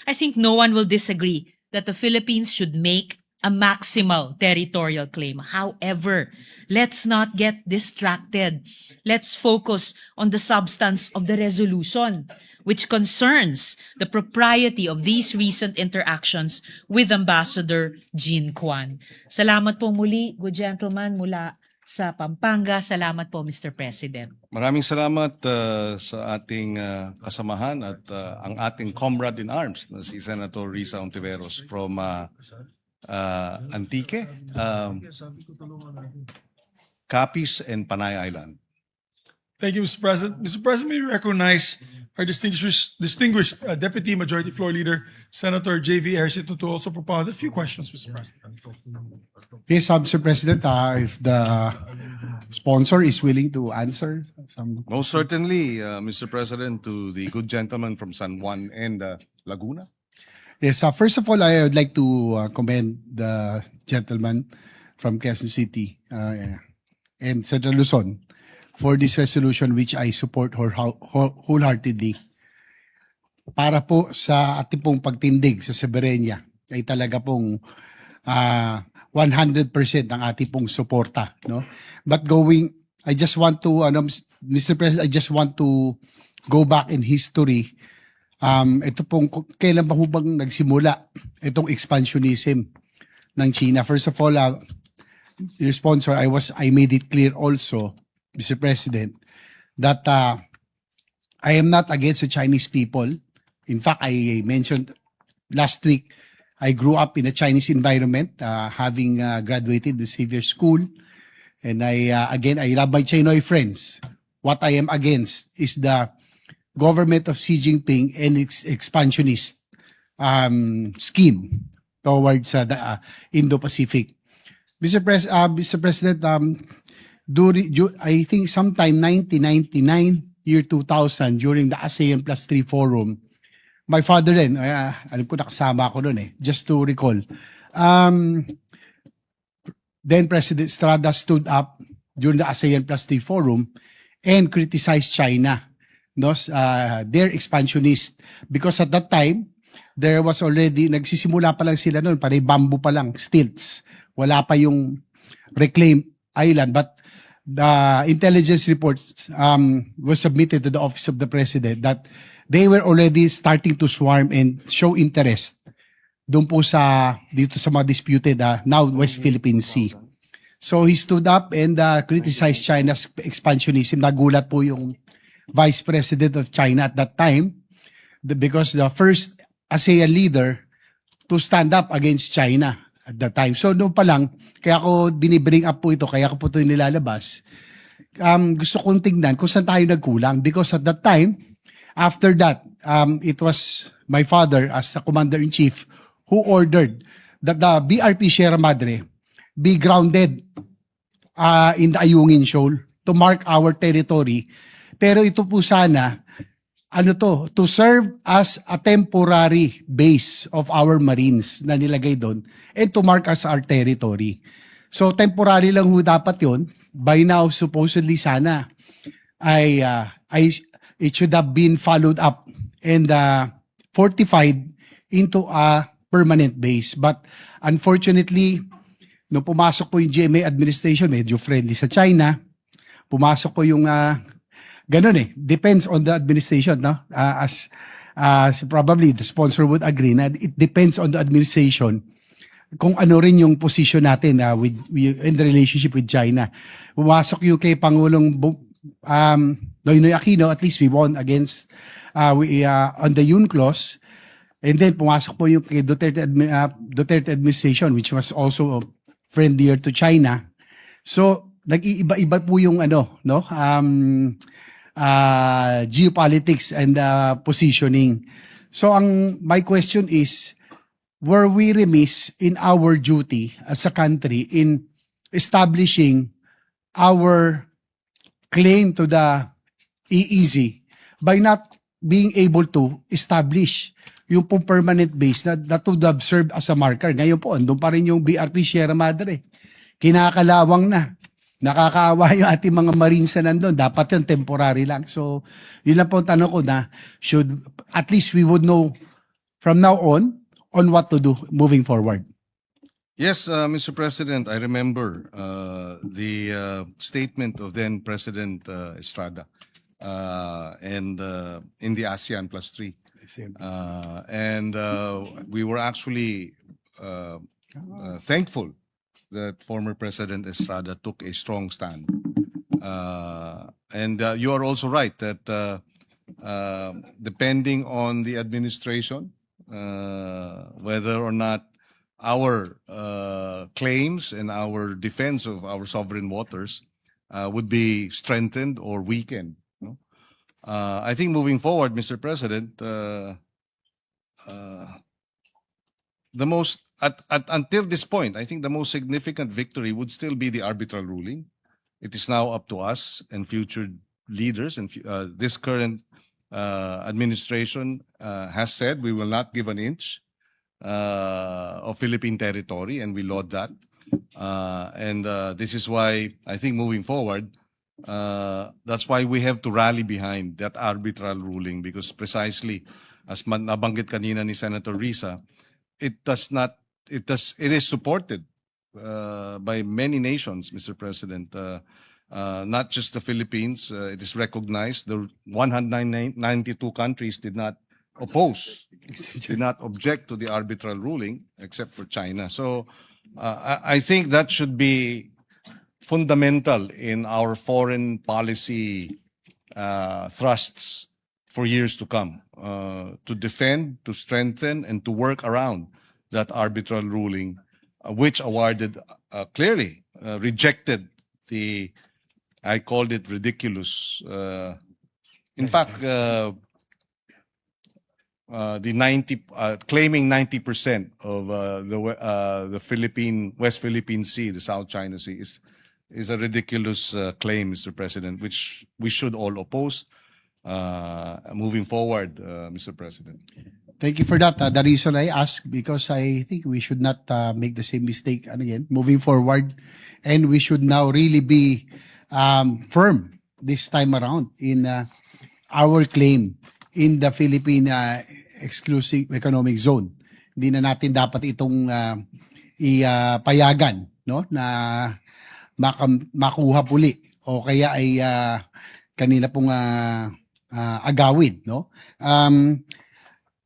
[SPEAKER 5] I think no one will disagree that the Philippines should make a maximal territorial claim. However, let's not get distracted. Let's focus on the substance of the resolution, which concerns the propriety of these recent interactions with Ambassador Jean Kwan. Salamat po muli, good gentleman, mula sa Pampanga. Salamat po, Mr. President.
[SPEAKER 3] Maraming salamat sa ating kasamahan at ang ating comrade in arms na si Senator Risa Ontiveros from Antique, Capiz, and Panay Island.
[SPEAKER 1] Thank you, Mr. President. Mr. President, may we recognize our distinguished Deputy Majority Floor Leader, Senator J.V. Ejercito, to also propound a few questions, Mr. President.
[SPEAKER 6] Yes, Mr. President, if the sponsor is willing to answer some.
[SPEAKER 3] Most certainly, Mr. President, to the good gentleman from San Juan and Laguna.
[SPEAKER 6] Yes, first of all, I would like to commend the gentleman from Quezon City and Central Luzon for this resolution, which I support wholeheartedly. Para po sa ating pong pagtindig sa soberenya ay talaga pong 100% ang ating pong suporta, no? But I just want to Mr. President, I just want to go back in history. Ito pong kailan ba bang nagsimula itong expansionism ng China? First of all, your sponsor, I made it clear also, Mr. President, that I am not against the Chinese people. In fact, I mentioned last week, I grew up in a Chinese environment, having graduated the Xavier School. And I love my Chinoy friends. What I am against is the government of Xi Jinping and its expansionist scheme towards the Indo-Pacific. Mr. President, I think sometime 1999, year 2000, during the ASEAN Plus 3 Forum, my father then, alam ko nakasama ako noon just to recall, then President Estrada stood up during the ASEAN Plus 3 Forum and criticized China, their expansionist, because at that time there was already nagsisimula pa lang sila noon, panay bamboo pa lang, stilts, wala pa yung reclaimed island, but the intelligence reports was submitted to the office of the president that they were already starting to swarm and show interest doon po dito sa mga disputed now West Philippine Sea. So he stood up and criticized China's expansionism. Nagulat po yung Vice President of China at that time because the first ASEAN leader to stand up against China at that time. So noon pa lang, kaya ko binibring up po ito, kaya ko po ito nilalabas. Gusto kong tingnan kung saan tayo nagkulang because at that time, after that, it was my father as a commander-in-chief who ordered that the BRP Sierra Madre be grounded in the Ayungin Shoal to mark our territory. Pero ito po sana, to serve as a temporary base of our Marines na nilagay doon and to mark as our territory. So temporary lang ho dapat yun. By now, supposedly sana, it should have been followed up and fortified into a permanent base. But unfortunately, nung pumasok po yung GMA administration, medyo friendly sa China, pumasok po yung ganun depends on the administration, no? As probably the sponsor would agree na it depends on the administration kung ano rin yung position natin in the relationship with China. Pumasok yung kay Pangulong Noynoy Aquino, at least we won against on the UNCLOS. And then pumasok po yung kay Duterte administration, which was also friendlier to China. So nag-iiba-iba po yung geopolitics and positioning. So my question is, were we remiss in our duty as a country in establishing our claim to the EEZ by not being able to establish yung pong permanent base na would have served as a marker. Ngayon po, andun pa rin yung BRP Sierra Madre. Kinakalawang na. Nakakaawa yung ating mga Marines na nandun. Dapat yung temporary lang. So, yun lang po ang tanong ko na at least we would know from now on what to do moving forward.
[SPEAKER 3] Yes, Mr. President, I remember the statement of then President Estrada and in the ASEAN +3. And we were actually thankful that former President Estrada took a strong stand. And you are also right that depending on the administration, whether or not our claims and our defense of our sovereign waters would be strengthened or weakened. No? I think moving forward, Mr. President, until this point, I think the most significant victory would still be the arbitral ruling. It is now up to us and future leaders, and this current administration has said we will not give an inch of Philippine territory, and we laud that. And this is why I think moving forward, that's why we have to rally behind that arbitral ruling, because precisely as nabanggit kanina ni Senator Risa, it is supported by many nations, Mr. President. Not just the Philippines, it is recognized. The 192 countries did not oppose, did not object to the arbitral ruling, except for China. So I think that should be fundamental in our foreign policy thrusts for years to come, to defend, to strengthen, and to work around that arbitral ruling, which awarded clearly rejected the, I called it ridiculous. In fact, the claiming 90% of the West Philippine Sea, the South China Sea, is a ridiculous claim, Mr. President, which we should all oppose moving forward, Mr. President.
[SPEAKER 6] Thank you for that. The reason I ask, because I think we should not make the same mistake again moving forward, and we should now really be firm this time around in our claim in the Philippine Exclusive Economic Zone. Hindi na natin dapat itong ipayagan, no, na makuha puli o kaya ay kanila pong agawid, no.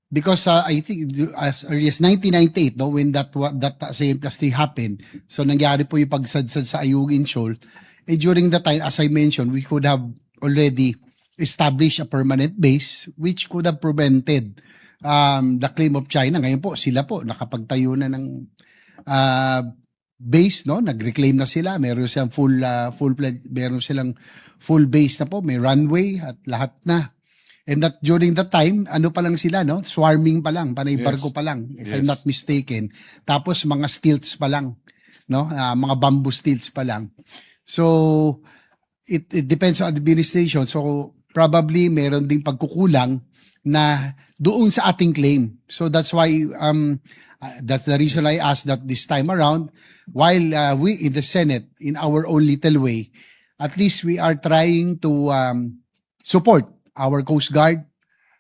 [SPEAKER 6] Because I think as early as 1998, no, when that ASEAN +3 happened, so nangyari po yung pagsadsad sa Ayungin Shoal. And during that time, as I mentioned, we could have already established a permanent base which could have prevented the claim of China. Ngayon po, sila po nakapagtayo na ng base, no? Nag-reclaim na sila. Meron silang meron silang full base na po, may runway at lahat na. And that during that time, ano pa lang sila, no? Swarming pa lang, panay barko pa lang, if I'm not mistaken. Tapos mga stilts pa lang, no? Mga bamboo stilts pa lang. So it depends on administration. So probably meron ding pagkukulang na doon sa ating claim. So that's why that's the reason I asked that this time around, while we in the Senate, in our own little way, at least we are trying to support our Coast Guard,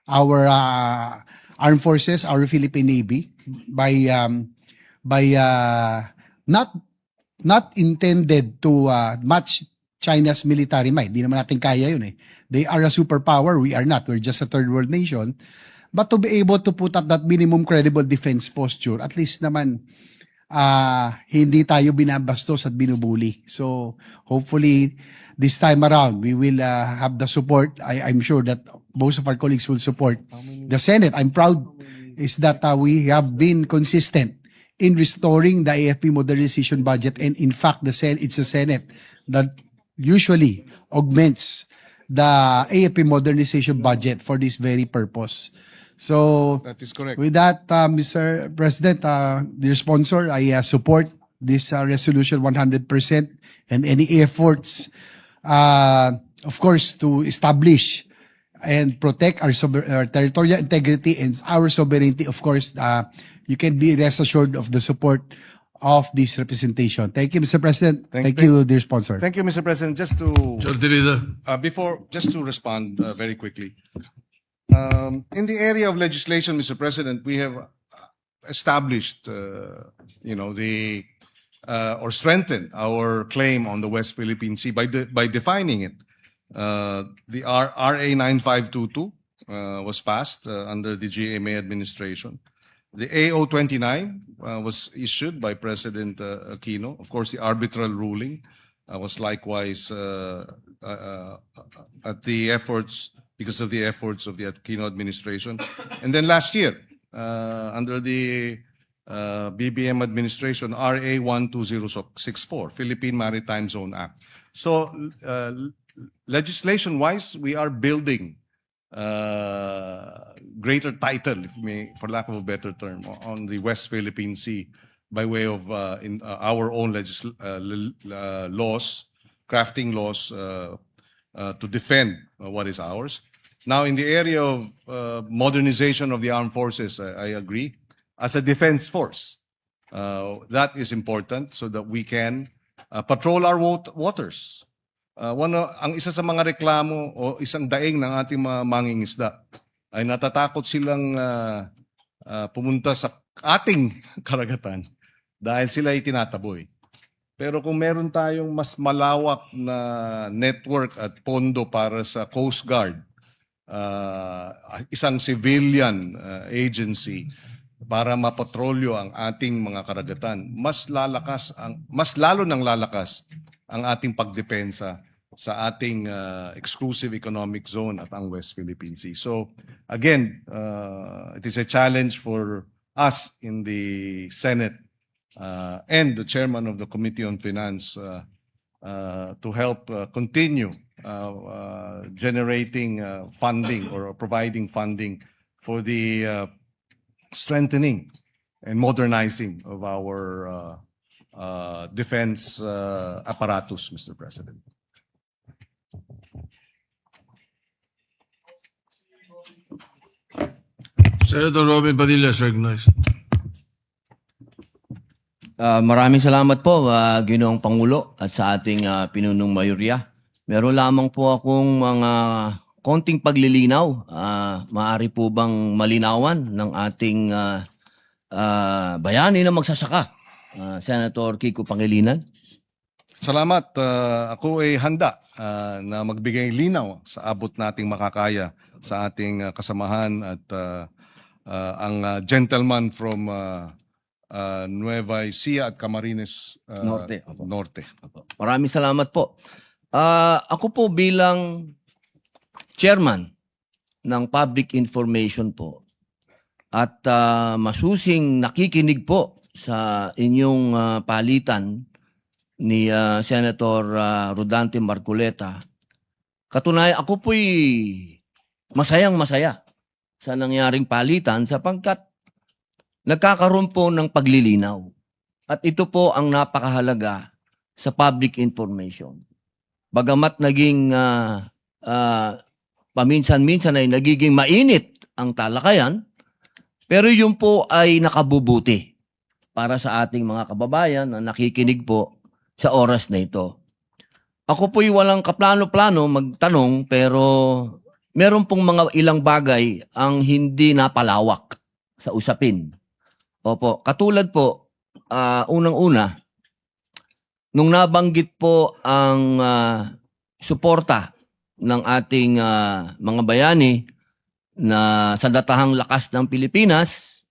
[SPEAKER 6] our armed forces, our Philippine Navy by not intended to match China's military might. Di naman natin kaya yun eh. They are a superpower. We are not. We're just a third world nation. But to be able to put up that minimum credible defense posture, at least naman hindi tayo binabastos at binubuli. So hopefully this time around, we will have the support. I'm sure that most of our colleagues will support the Senate. I'm proud is that we have been consistent in restoring the AFP modernization budget. And in fact, it's the Senate that usually augments the AFP modernization budget for this very purpose. So
[SPEAKER 3] That is correct.
[SPEAKER 6] with that, Mr. President, dear sponsor, I support this resolution 100%, and any efforts, of course, to establish and protect our territorial integrity and our sovereignty. Of course, you can be rest assured of the support of this representation. Thank you, Mr. President. Thank you, dear sponsor.
[SPEAKER 3] Thank you, Mr. President. Just to
[SPEAKER 2] Majority Leader.
[SPEAKER 3] just to respond very quickly. In the area of legislation, Mr. President, we have established, or strengthened our claim on the West Philippine Sea by defining it. The RA 9522 was passed under the GMA administration. The AO 29 was issued by President Aquino. Of course, the arbitral ruling was likewise at the efforts because of the efforts of the Aquino administration. And then last year, under the BBM administration, RA 12064, Philippine Maritime Zone Act. So, legislation-wise, we are building greater title, if may, for lack of a better term, on the West Philippine Sea by way of our own laws, crafting laws to defend what is ours. Now, in the area of modernization of the armed forces, I agree. As a defense force, that is important so that we can patrol our waters. Ang isa sa mga reklamo o isang daing ng ating mga mangingisda ay natatakot silang pumunta sa ating karagatan dahil sila ay tinataboy. Pero kung meron tayong mas malawak na network at pondo para sa Coast Guard, isang civilian agency para mapatrolyo ang ating mga karagatan, mas lalo nang lalakas ang ating pagdepensa sa ating exclusive economic zone at ang West Philippine Sea. So again, it is a challenge for us in the Senate and the chairman of the Committee on Finance to help continue generating funding or providing funding for the strengthening and modernizing of our defense apparatus, Mr. President.
[SPEAKER 2] Senator Robin Padilla is recognized.
[SPEAKER 7] Maraming salamat po, Ginoong Pangulo at sa ating pinunong mayorya. Meron lamang po akong mga konting paglilinaw. Maaari po bang malinawan ng ating bayani na magsasaka? Senator Kiko Pangilinan.
[SPEAKER 3] Salamat. Ako ay handa na magbigay linaw sa abot nating makakaya sa ating kasamahan at ang gentleman from Nueva Ecija at Camarines
[SPEAKER 7] Norte. Opo.
[SPEAKER 3] Norte.
[SPEAKER 7] Maraming salamat po. Ako po bilang chairman ng Public Information po at masusing nakikinig po sa inyong palitan ni Senator Rodante Marcoleta. Katunayan, ako po'y masayang-masaya sa nangyaring palitan sapagkat nagkakaroon po ng paglilinaw. At ito po ang napakahalaga sa public information. Bagamat naging paminsan-minsan ay nagiging mainit ang talakayan, pero yun po ay nakabubuti para sa ating mga kababayan na nakikinig po sa oras na ito. Ako po'y walang kaplano-plano magtanong, pero meron pong mga ilang bagay ang hindi napalawak sa usapin. Opo, katulad po, unang-una, nung nabanggit po ang suporta ng ating mga bayani na sa datahang lakas ng Pilipinas,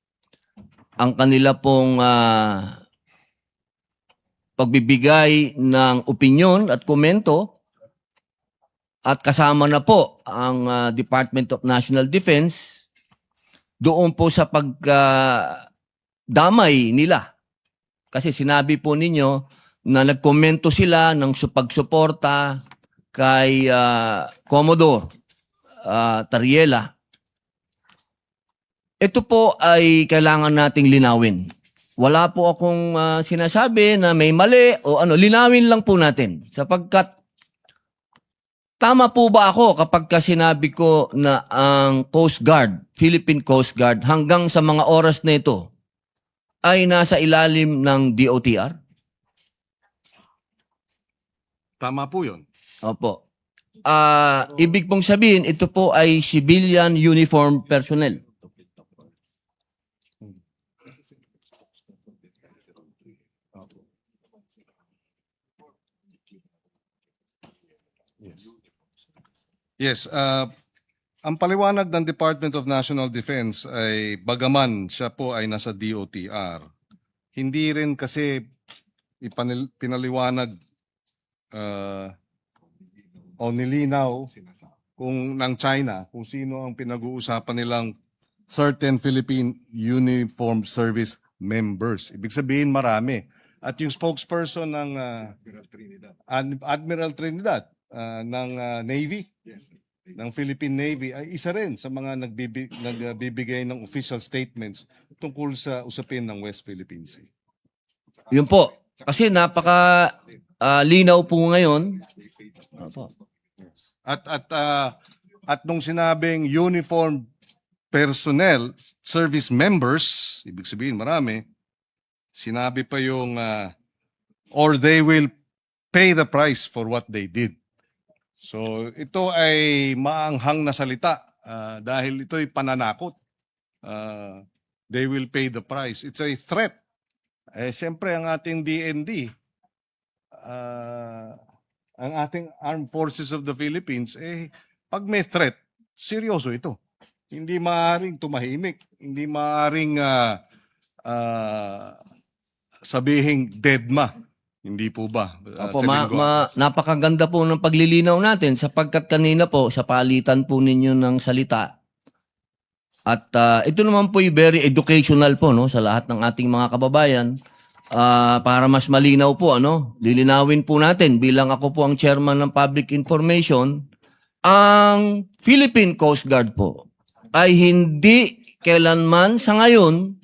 [SPEAKER 7] ang kanila pong pagbibigay ng opinyon at komento at kasama na po ang Department of National Defense doon po sa pagdamay nila. Kasi sinabi po ninyo na nagkomento sila ng pagsuporta kay Commodore Tariela. Ito po ay kailangan nating linawin. Wala po akong sinasabi na may mali o ano, linawin lang po natin sapagkat Tama po ba ako kapag sinabi ko na ang Coast Guard, Philippine Coast Guard, hanggang sa mga oras na ito ay nasa ilalim ng DOTR?
[SPEAKER 3] Tama po yun.
[SPEAKER 7] Opo. Ibig pong sabihin, ito po ay civilian uniform personnel.
[SPEAKER 3] Yes, ang paliwanag ng Department of National Defense ay bagaman siya po ay nasa DOTR, hindi rin kasi pinaliwanag o nilinaw kung ng China kung sino ang pinag-uusapan nilang certain Philippine Uniformed Service members. Ibig sabihin marami. At yung spokesperson ng Admiral Trinidad ng Navy, ng Philippine Navy, ay isa rin sa mga nagbibigay ng official statements tungkol sa usapin ng West Philippine Sea.
[SPEAKER 7] Yun po. Kasi napaka linaw po ngayon. Opo.
[SPEAKER 3] At nung sinabing uniformed personnel, service members, ibig sabihin marami, sinabi pa yung or they will pay the price for what they did. So ito ay maanghang na salita dahil ito ay pananakot. They will pay the price. It's a threat. Siyempre ang ating DND, ang ating Armed Forces of the Philippines, pag may threat, seryoso ito. Hindi maaaring tumahimik. Hindi maaaring sabihing deadma. Hindi po ba?
[SPEAKER 7] Opo, napakaganda po ng paglilinaw natin sapagkat kanina po sa palitan po ninyo ng salita. At ito naman po ay very educational po no sa lahat ng ating mga kababayan. Para mas malinaw po lilinawin po natin bilang ako po ang chairman ng Public Information, ang Philippine Coast Guard po ay hindi kailanman sa ngayon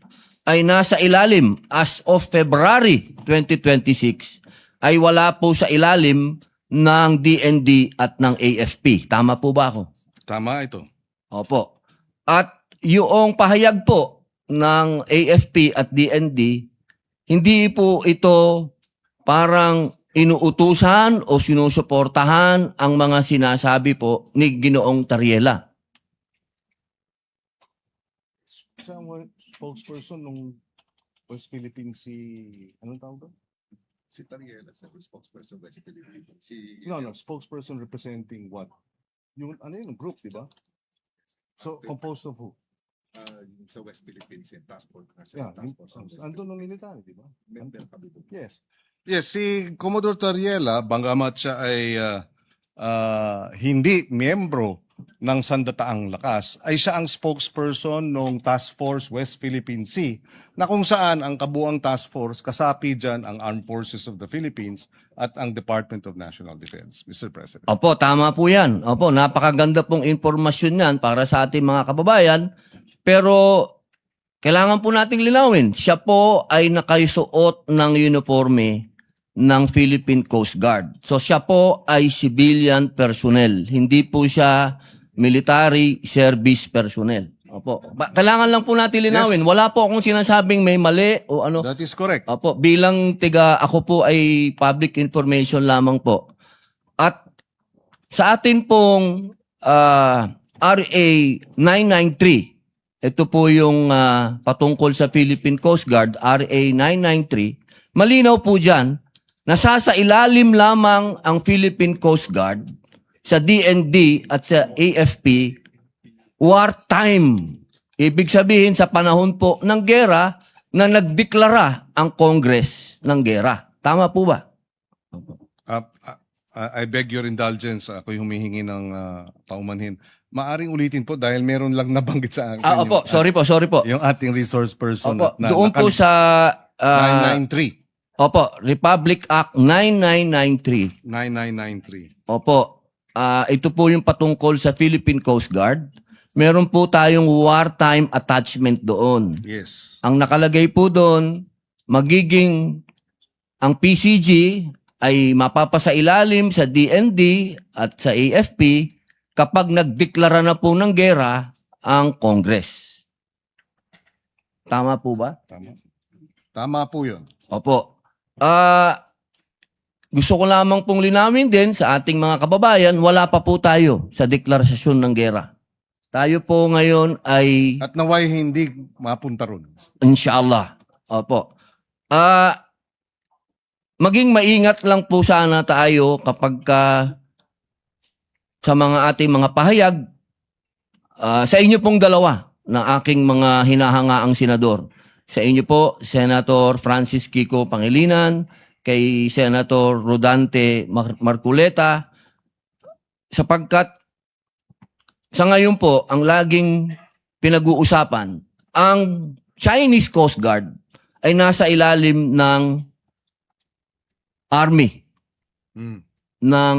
[SPEAKER 7] ay nasa ilalim as of February 2026 ay wala po sa ilalim ng DND at ng AFP. Tama po ba ako?
[SPEAKER 3] Tama ito.
[SPEAKER 7] Opo. At yung pahayag po ng AFP at DND, hindi po ito parang inuutusan o sinusuportahan ang mga sinasabi po ni Ginoong Tariela.
[SPEAKER 3] Siya ang spokesperson ng West Philippine Sea, anong tawag doon?
[SPEAKER 8] Si Tariela, sa spokesperson West Philippine.
[SPEAKER 3] No, spokesperson representing what? Yung group, di ba? So, composed of who?
[SPEAKER 8] Yung sa West Philippines, yung task force.
[SPEAKER 3] Yeah,
[SPEAKER 8] Task force on West
[SPEAKER 3] andun ng military, di ba?
[SPEAKER 8] Member kami doon.
[SPEAKER 3] Yes. Yes, si Commodore Tariela, banggamat siya ay hindi miyembro ng Sandataang Lakas, ay siya ang spokesperson ng Task Force West Philippine Sea, na kung saan ang kabuang task force, kasapi dyan ang Armed Forces of the Philippines at ang Department of National Defense. Mr. President.
[SPEAKER 7] Opo, tama po yan. Opo, napakaganda pong informasyon yan para sa ating mga kababayan. Pero kailangan po nating linawin, siya po ay nakasuot ng uniforme ng Philippine Coast Guard. So siya po ay civilian personnel, hindi po siya military service personnel. Opo. Kailangan lang po natin linawin.
[SPEAKER 3] Yes.
[SPEAKER 7] Wala po akong sinasabing may mali o ano.
[SPEAKER 3] That is correct.
[SPEAKER 7] Opo, bilang ako po ay public information lamang po. At sa atin pong RA 993, ito po yung patungkol sa Philippine Coast Guard, RA 993, malinaw po dyan, nasasailalim lamang ang Philippine Coast Guard sa DND at sa AFP wartime. Ibig sabihin sa panahon po ng gera na nagdeklara ang Congress ng gera. Tama po ba?
[SPEAKER 3] I beg your indulgence. Ako'y humihingi ng paumanhin. Maaring ulitin po dahil meron lang nabanggit sa akin.
[SPEAKER 7] Opo, sorry po.
[SPEAKER 3] Yung ating resource person.
[SPEAKER 7] Opo, doon po sa
[SPEAKER 3] 993.
[SPEAKER 7] Opo, Republic Act 9993.
[SPEAKER 3] 9993.
[SPEAKER 7] Opo, ito po yung patungkol sa Philippine Coast Guard. Meron po tayong wartime attachment doon.
[SPEAKER 3] Yes.
[SPEAKER 7] Ang nakalagay po doon, magiging ang PCG ay mapapasailalim sa DND at sa AFP kapag nagdeklara na po ng gera ang Congress. Tama po ba?
[SPEAKER 3] Tama po yun.
[SPEAKER 7] Opo. Gusto ko lamang pong linawin din sa ating mga kababayan, wala pa po tayo sa deklarasyon ng gera. Tayo po ngayon ay
[SPEAKER 3] At naway hindi mapunta ron.
[SPEAKER 7] inshallah. Opo. Maging maingat lang po sana tayo kapag sa mga ating mga pahayag sa inyo pong dalawa na aking mga hinahangaang senador. Sa inyo po, Senator Francis Kiko Pangilinan, kay Senator Rodante Marcoleta, sapagkat sa ngayon po, ang laging pinag-uusapan, ang Chinese Coast Guard ay nasa ilalim ng Army ng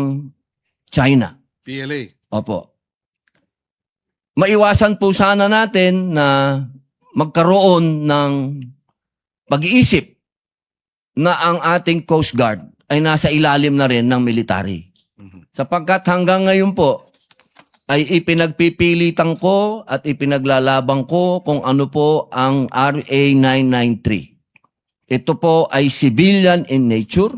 [SPEAKER 7] China.
[SPEAKER 3] PLA.
[SPEAKER 7] Opo. Maiwasan po sana natin na magkaroon ng pag-iisip na ang ating Coast Guard ay nasa ilalim na rin ng military. Sapagkat hanggang ngayon po ay ipinagpipilitan ko at ipinaglalabang ko kung ano po ang RA 993. Ito po ay civilian in nature.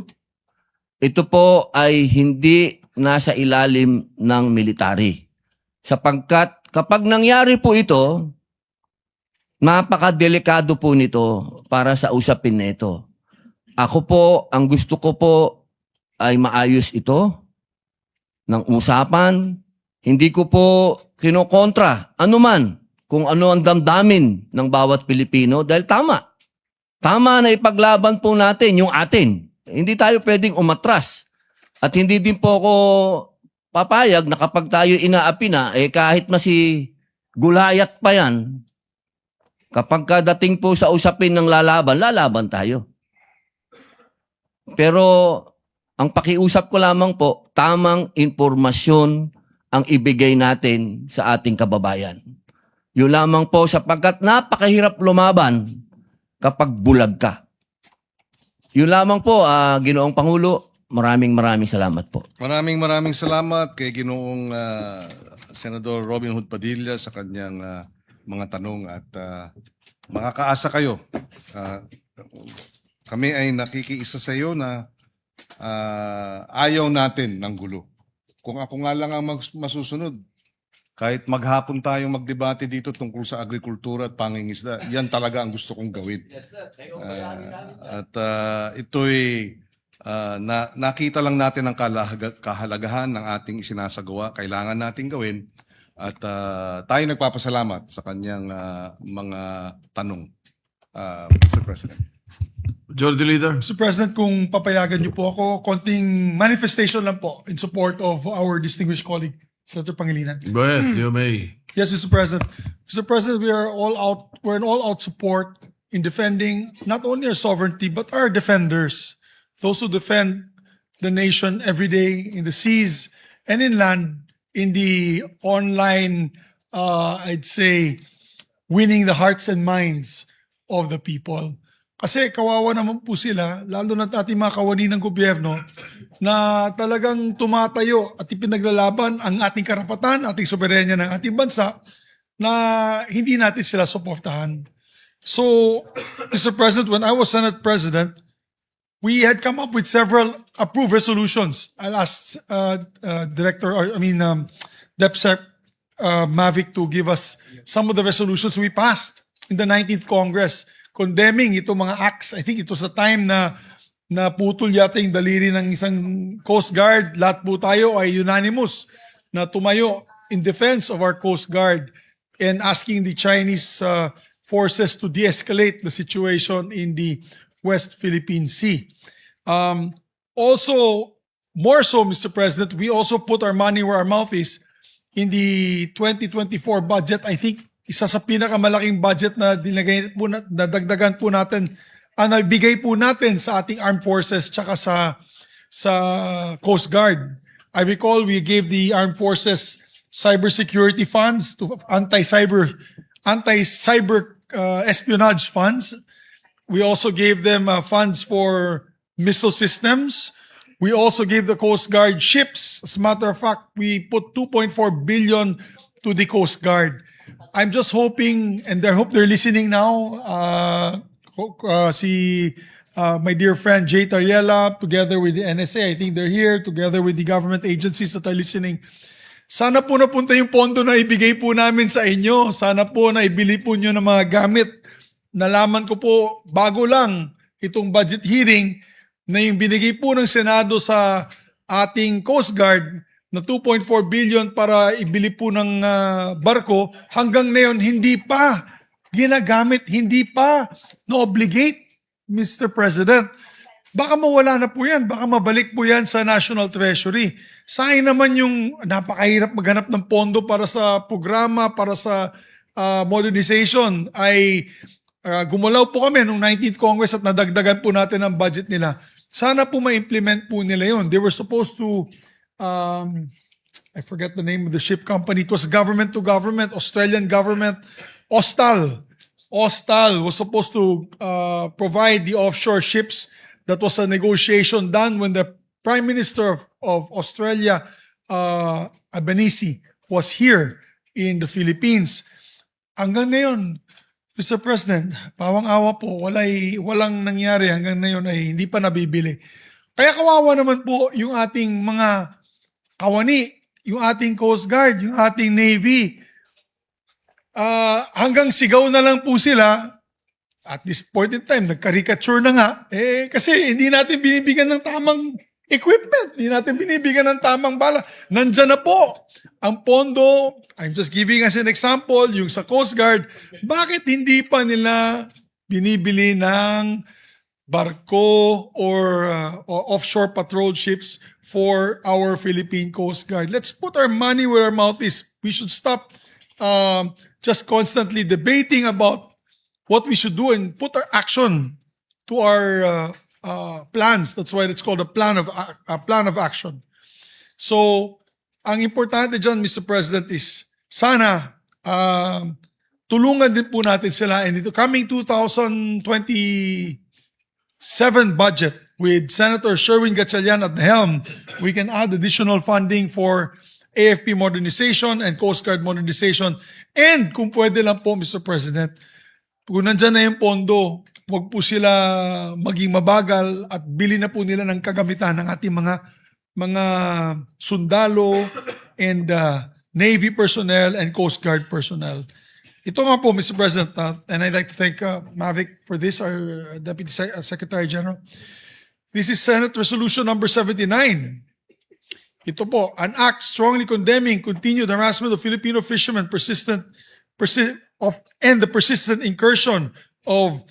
[SPEAKER 7] Ito po ay hindi nasa ilalim ng military. Sapagkat kapag nangyari po ito, napakadelikado po nito para sa usapin na ito. Ako po, ang gusto ko po ay maayos ito ng usapan. Hindi ko po kinokontra anuman kung ano ang damdamin ng bawat Pilipino dahil tama. Tama na ipaglaban po natin yung atin. Hindi tayo pwedeng umatras. At hindi din po ako papayag na kapag tayo inaapi na, kahit masi gulayat pa yan, kapag kadating po sa usapin ng lalaban tayo. Pero ang pakiusap ko lamang po, tamang impormasyon ang ibigay natin sa ating kababayan. Yun lamang po sapagkat napakahirap lumaban kapag bulag ka. Yun lamang po, Ginoong Pangulo, maraming salamat po.
[SPEAKER 3] Maraming salamat kay Ginoong Senador Robin Hood Padilla sa kanyang mga tanong at makakaasa kayo. Kami ay nakikiisa sa iyo na ayaw natin ng gulo. Kung ako nga lang ang masusunod, kahit maghapon tayong magdebate dito tungkol sa agrikultura at pangingisda, yan talaga ang gusto kong gawin.
[SPEAKER 7] Yes, sir.
[SPEAKER 3] Ito'y nakita lang natin ang kahalagahan ng ating isinasagawa, kailangan nating gawin at tayo nagpapasalamat sa kanyang mga tanong, Mr. President.
[SPEAKER 2] Majority Leader.
[SPEAKER 1] Mr. President, kung papayagan niyo po ako, konting manifestation lang po in support of our distinguished colleague, Senator Pangilinan.
[SPEAKER 2] Go ahead, you may.
[SPEAKER 1] Yes, Mr. President. Mr. President, we're in all-out support in defending not only our sovereignty, but our defenders. Those who defend the nation every day in the seas and in land, in the online, I'd say, winning the hearts and minds of the people. Kasi kawawa naman po sila, lalo na ating mga kawani ng gobyerno, na talagang tumatayo at ipinaglalaban ang ating karapatan, ating soberenya ng ating bansa, na hindi natin sila suportahan. So, Mr. President, when I was Senate President, we had come up with several approved resolutions. I'll ask DepSec Mavic to give us some of the resolutions we passed in the 19th Congress condemning itong mga acts. I think it was the time na putol yata yung daliri ng isang Coast Guard. Lahat po tayo ay unanimous na tumayo in defense of our Coast Guard and asking the Chinese forces to de-escalate the situation in the West Philippine Sea. Also, more so, Mr. President, we also put our money where our mouth is in the 2024 budget. I think isa sa pinakamalaking budget na nadagdagan po natin, nabigay po natin sa ating armed forces tsaka sa Coast Guard. I recall we gave the armed forces cybersecurity funds to anti-cyber espionage funds. We also gave them funds for missile systems. We also gave the Coast Guard ships. As a matter of fact, we put 2.4 billion to the Coast Guard. I'm just hoping, and I hope they're listening now, my dear friend Jay Tariela, together with the NSA, I think they're here, together with the government agencies that are listening. Sana po napunta yung pondo na ibigay po namin sa inyo. Sana po na ibili po nyo ng mga gamit. Nalaman ko po, bago lang itong budget hearing, na yung binigay po ng Senado sa ating Coast Guard na 2.4 billion para ibili po ng barko, hanggang ngayon hindi pa ginagamit, hindi pa na-obligate, Mr. President. Baka mawala na po yan, baka mabalik po yan sa National Treasury. Sayang naman yung napakahirap maghanap ng pondo para sa programa, para sa modernization, ay gumalaw po kami nung 19th Congress at nadagdagan po natin ang budget nila. Sana po ma-implement po nila yun. They were supposed to, I forget the name of the ship company. It was government to government, Australian government, Austal. Austal was supposed to provide the offshore ships. That was a negotiation done when the Prime Minister of Australia, Albanese, was here in the Philippines. Hanggang ngayon, Mr. President, pawang-awa po, walang nangyari hanggang ngayon ay hindi pa nabibili. Kaya kawawa naman po yung ating mga kawani, yung ating Coast Guard, yung ating Navy. Hanggang sigaw na lang po sila. At this point in time, nagkarikature na nga. Kasi hindi natin binibigyan ng tamang equipment. Hindi natin binibigyan ng tamang bala. Nandyan na po ang pondo. I'm just giving as an example, yung sa Coast Guard. Bakit hindi pa nila binibili ng barko or offshore patrol ships for our Philippine Coast Guard? Let's put our money where our mouth is. We should stop just constantly debating about what we should do and put our action to our plans. That's why it's called a plan of action. So, ang importante dyan, Mr. President, is sana tulungan din po natin sila. And ito coming 2027 budget with Senator Sherwin Gatchalian at the helm, we can add additional funding for AFP modernization and Coast Guard modernization. And kung pwede lang po, Mr. President, kung nandyan na yung pondo, huwag po sila maging mabagal at bili na po nila ng kagamitan ng ating mga sundalo and Navy personnel and Coast Guard personnel. Ito nga po, Mr. President, and I'd like to thank Mavic for this, our Deputy Secretary General. This is Senate Resolution number 79. Ito po, an act strongly condemning continued harassment of Filipino fishermen and the persistent incursion of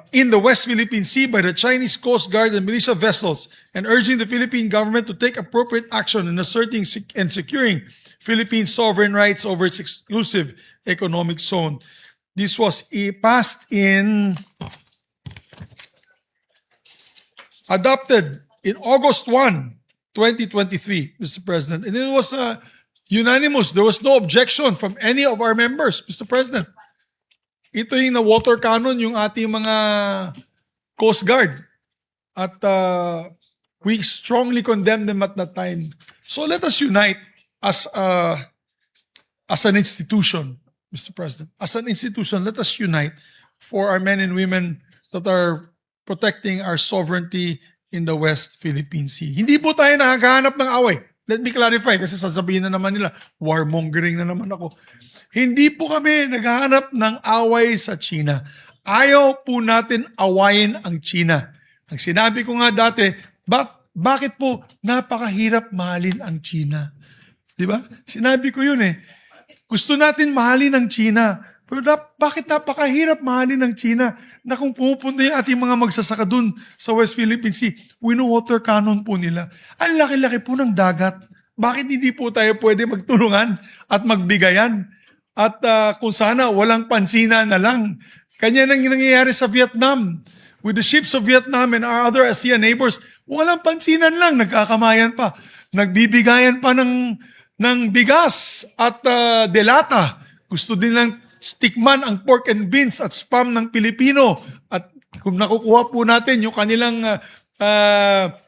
[SPEAKER 1] in the West Philippine Sea by the Chinese Coast Guard and militia vessels, and urging the Philippine government to take appropriate action in asserting and securing Philippine sovereign rights over its exclusive economic zone. This was adopted in August 1, 2023, Mr. President, and it was unanimous. There was no objection from any of our members, Mr. President. Ito yung na-water cannon yung ating mga Coast Guard. At we strongly condemn them at that time. So let us unite as an institution, Mr. President. As an institution, let us unite for our men and women that are protecting our sovereignty in the West Philippine Sea. Hindi po tayo nakakahanap ng away. Let me clarify kasi sasabihin na naman nila, warmongering na naman ako. Hindi po kami naghahanap ng away sa China. Ayaw po natin awayin ang China. Ang sinabi ko nga dati, bakit po napakahirap mahalin ang China? Di ba? Sinabi ko yun eh. Gusto natin mahalin ang China. Pero bakit napakahirap mahalin ng China na kung pupunta yung ating mga magsasaka dun sa West Philippine Sea, wino-water cannon po nila. Ang laki-laki po ng dagat. Bakit hindi po tayo pwede magtulungan at magbigayan? At kung sana walang pansinan na lang. Kanya nang nangyayari sa Vietnam. With the ships of Vietnam and our other ASEAN neighbors, walang pansinan lang. Nagkakamayan pa. Nagbibigayan pa ng bigas at delata. Gusto din lang stikman ang pork and beans at spam ng Pilipino. At kung nakukuha po natin yung kanilang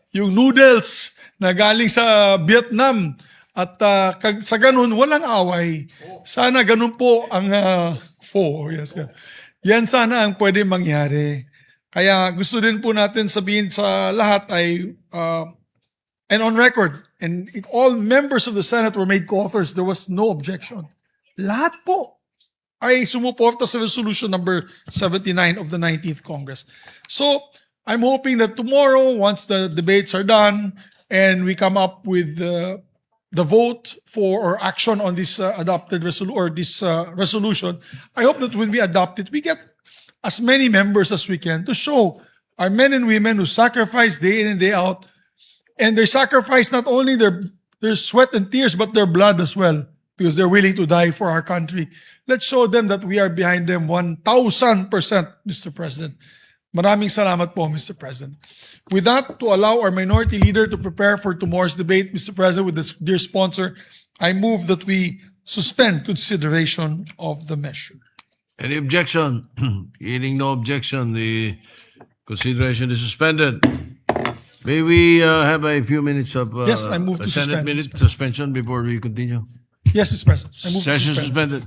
[SPEAKER 1] yung noodles na galing sa Vietnam. At sa ganun, walang away. Sana ganun po ang pho. Yes, yes. Yan sana ang pwede mangyari. Kaya gusto din po natin sabihin sa lahat ay, and on record, and all members of the Senate were made co-authors, there was no objection. Lahat po ay sumuporta sa resolution number 79 of the 19th Congress. So, I'm hoping that tomorrow, once the debates are done, and we come up with the vote for or action on this adopted resolution, I hope that when we adopt it, we get as many members as we can to show our men and women who sacrifice day in and day out, and they sacrifice not only their sweat and tears, but their blood as well, because they're willing to die for our country. Let's show them that we are behind them 1,000%, Mr. President. Maraming salamat po, Mr. President. With that, to allow our minority leader to prepare for tomorrow's debate, Mr. President, with this dear sponsor, I move that we suspend consideration of the measure.
[SPEAKER 2] Any objection? Hearing no objection, the consideration is suspended. May we have a few minutes of
[SPEAKER 1] Yes, I move
[SPEAKER 2] a
[SPEAKER 1] to
[SPEAKER 2] Senate
[SPEAKER 1] suspend,
[SPEAKER 2] minute
[SPEAKER 1] Mr.
[SPEAKER 2] suspension before we continue?
[SPEAKER 1] Yes, Mr. President. I move to
[SPEAKER 2] Session
[SPEAKER 1] suspend.
[SPEAKER 2] suspended.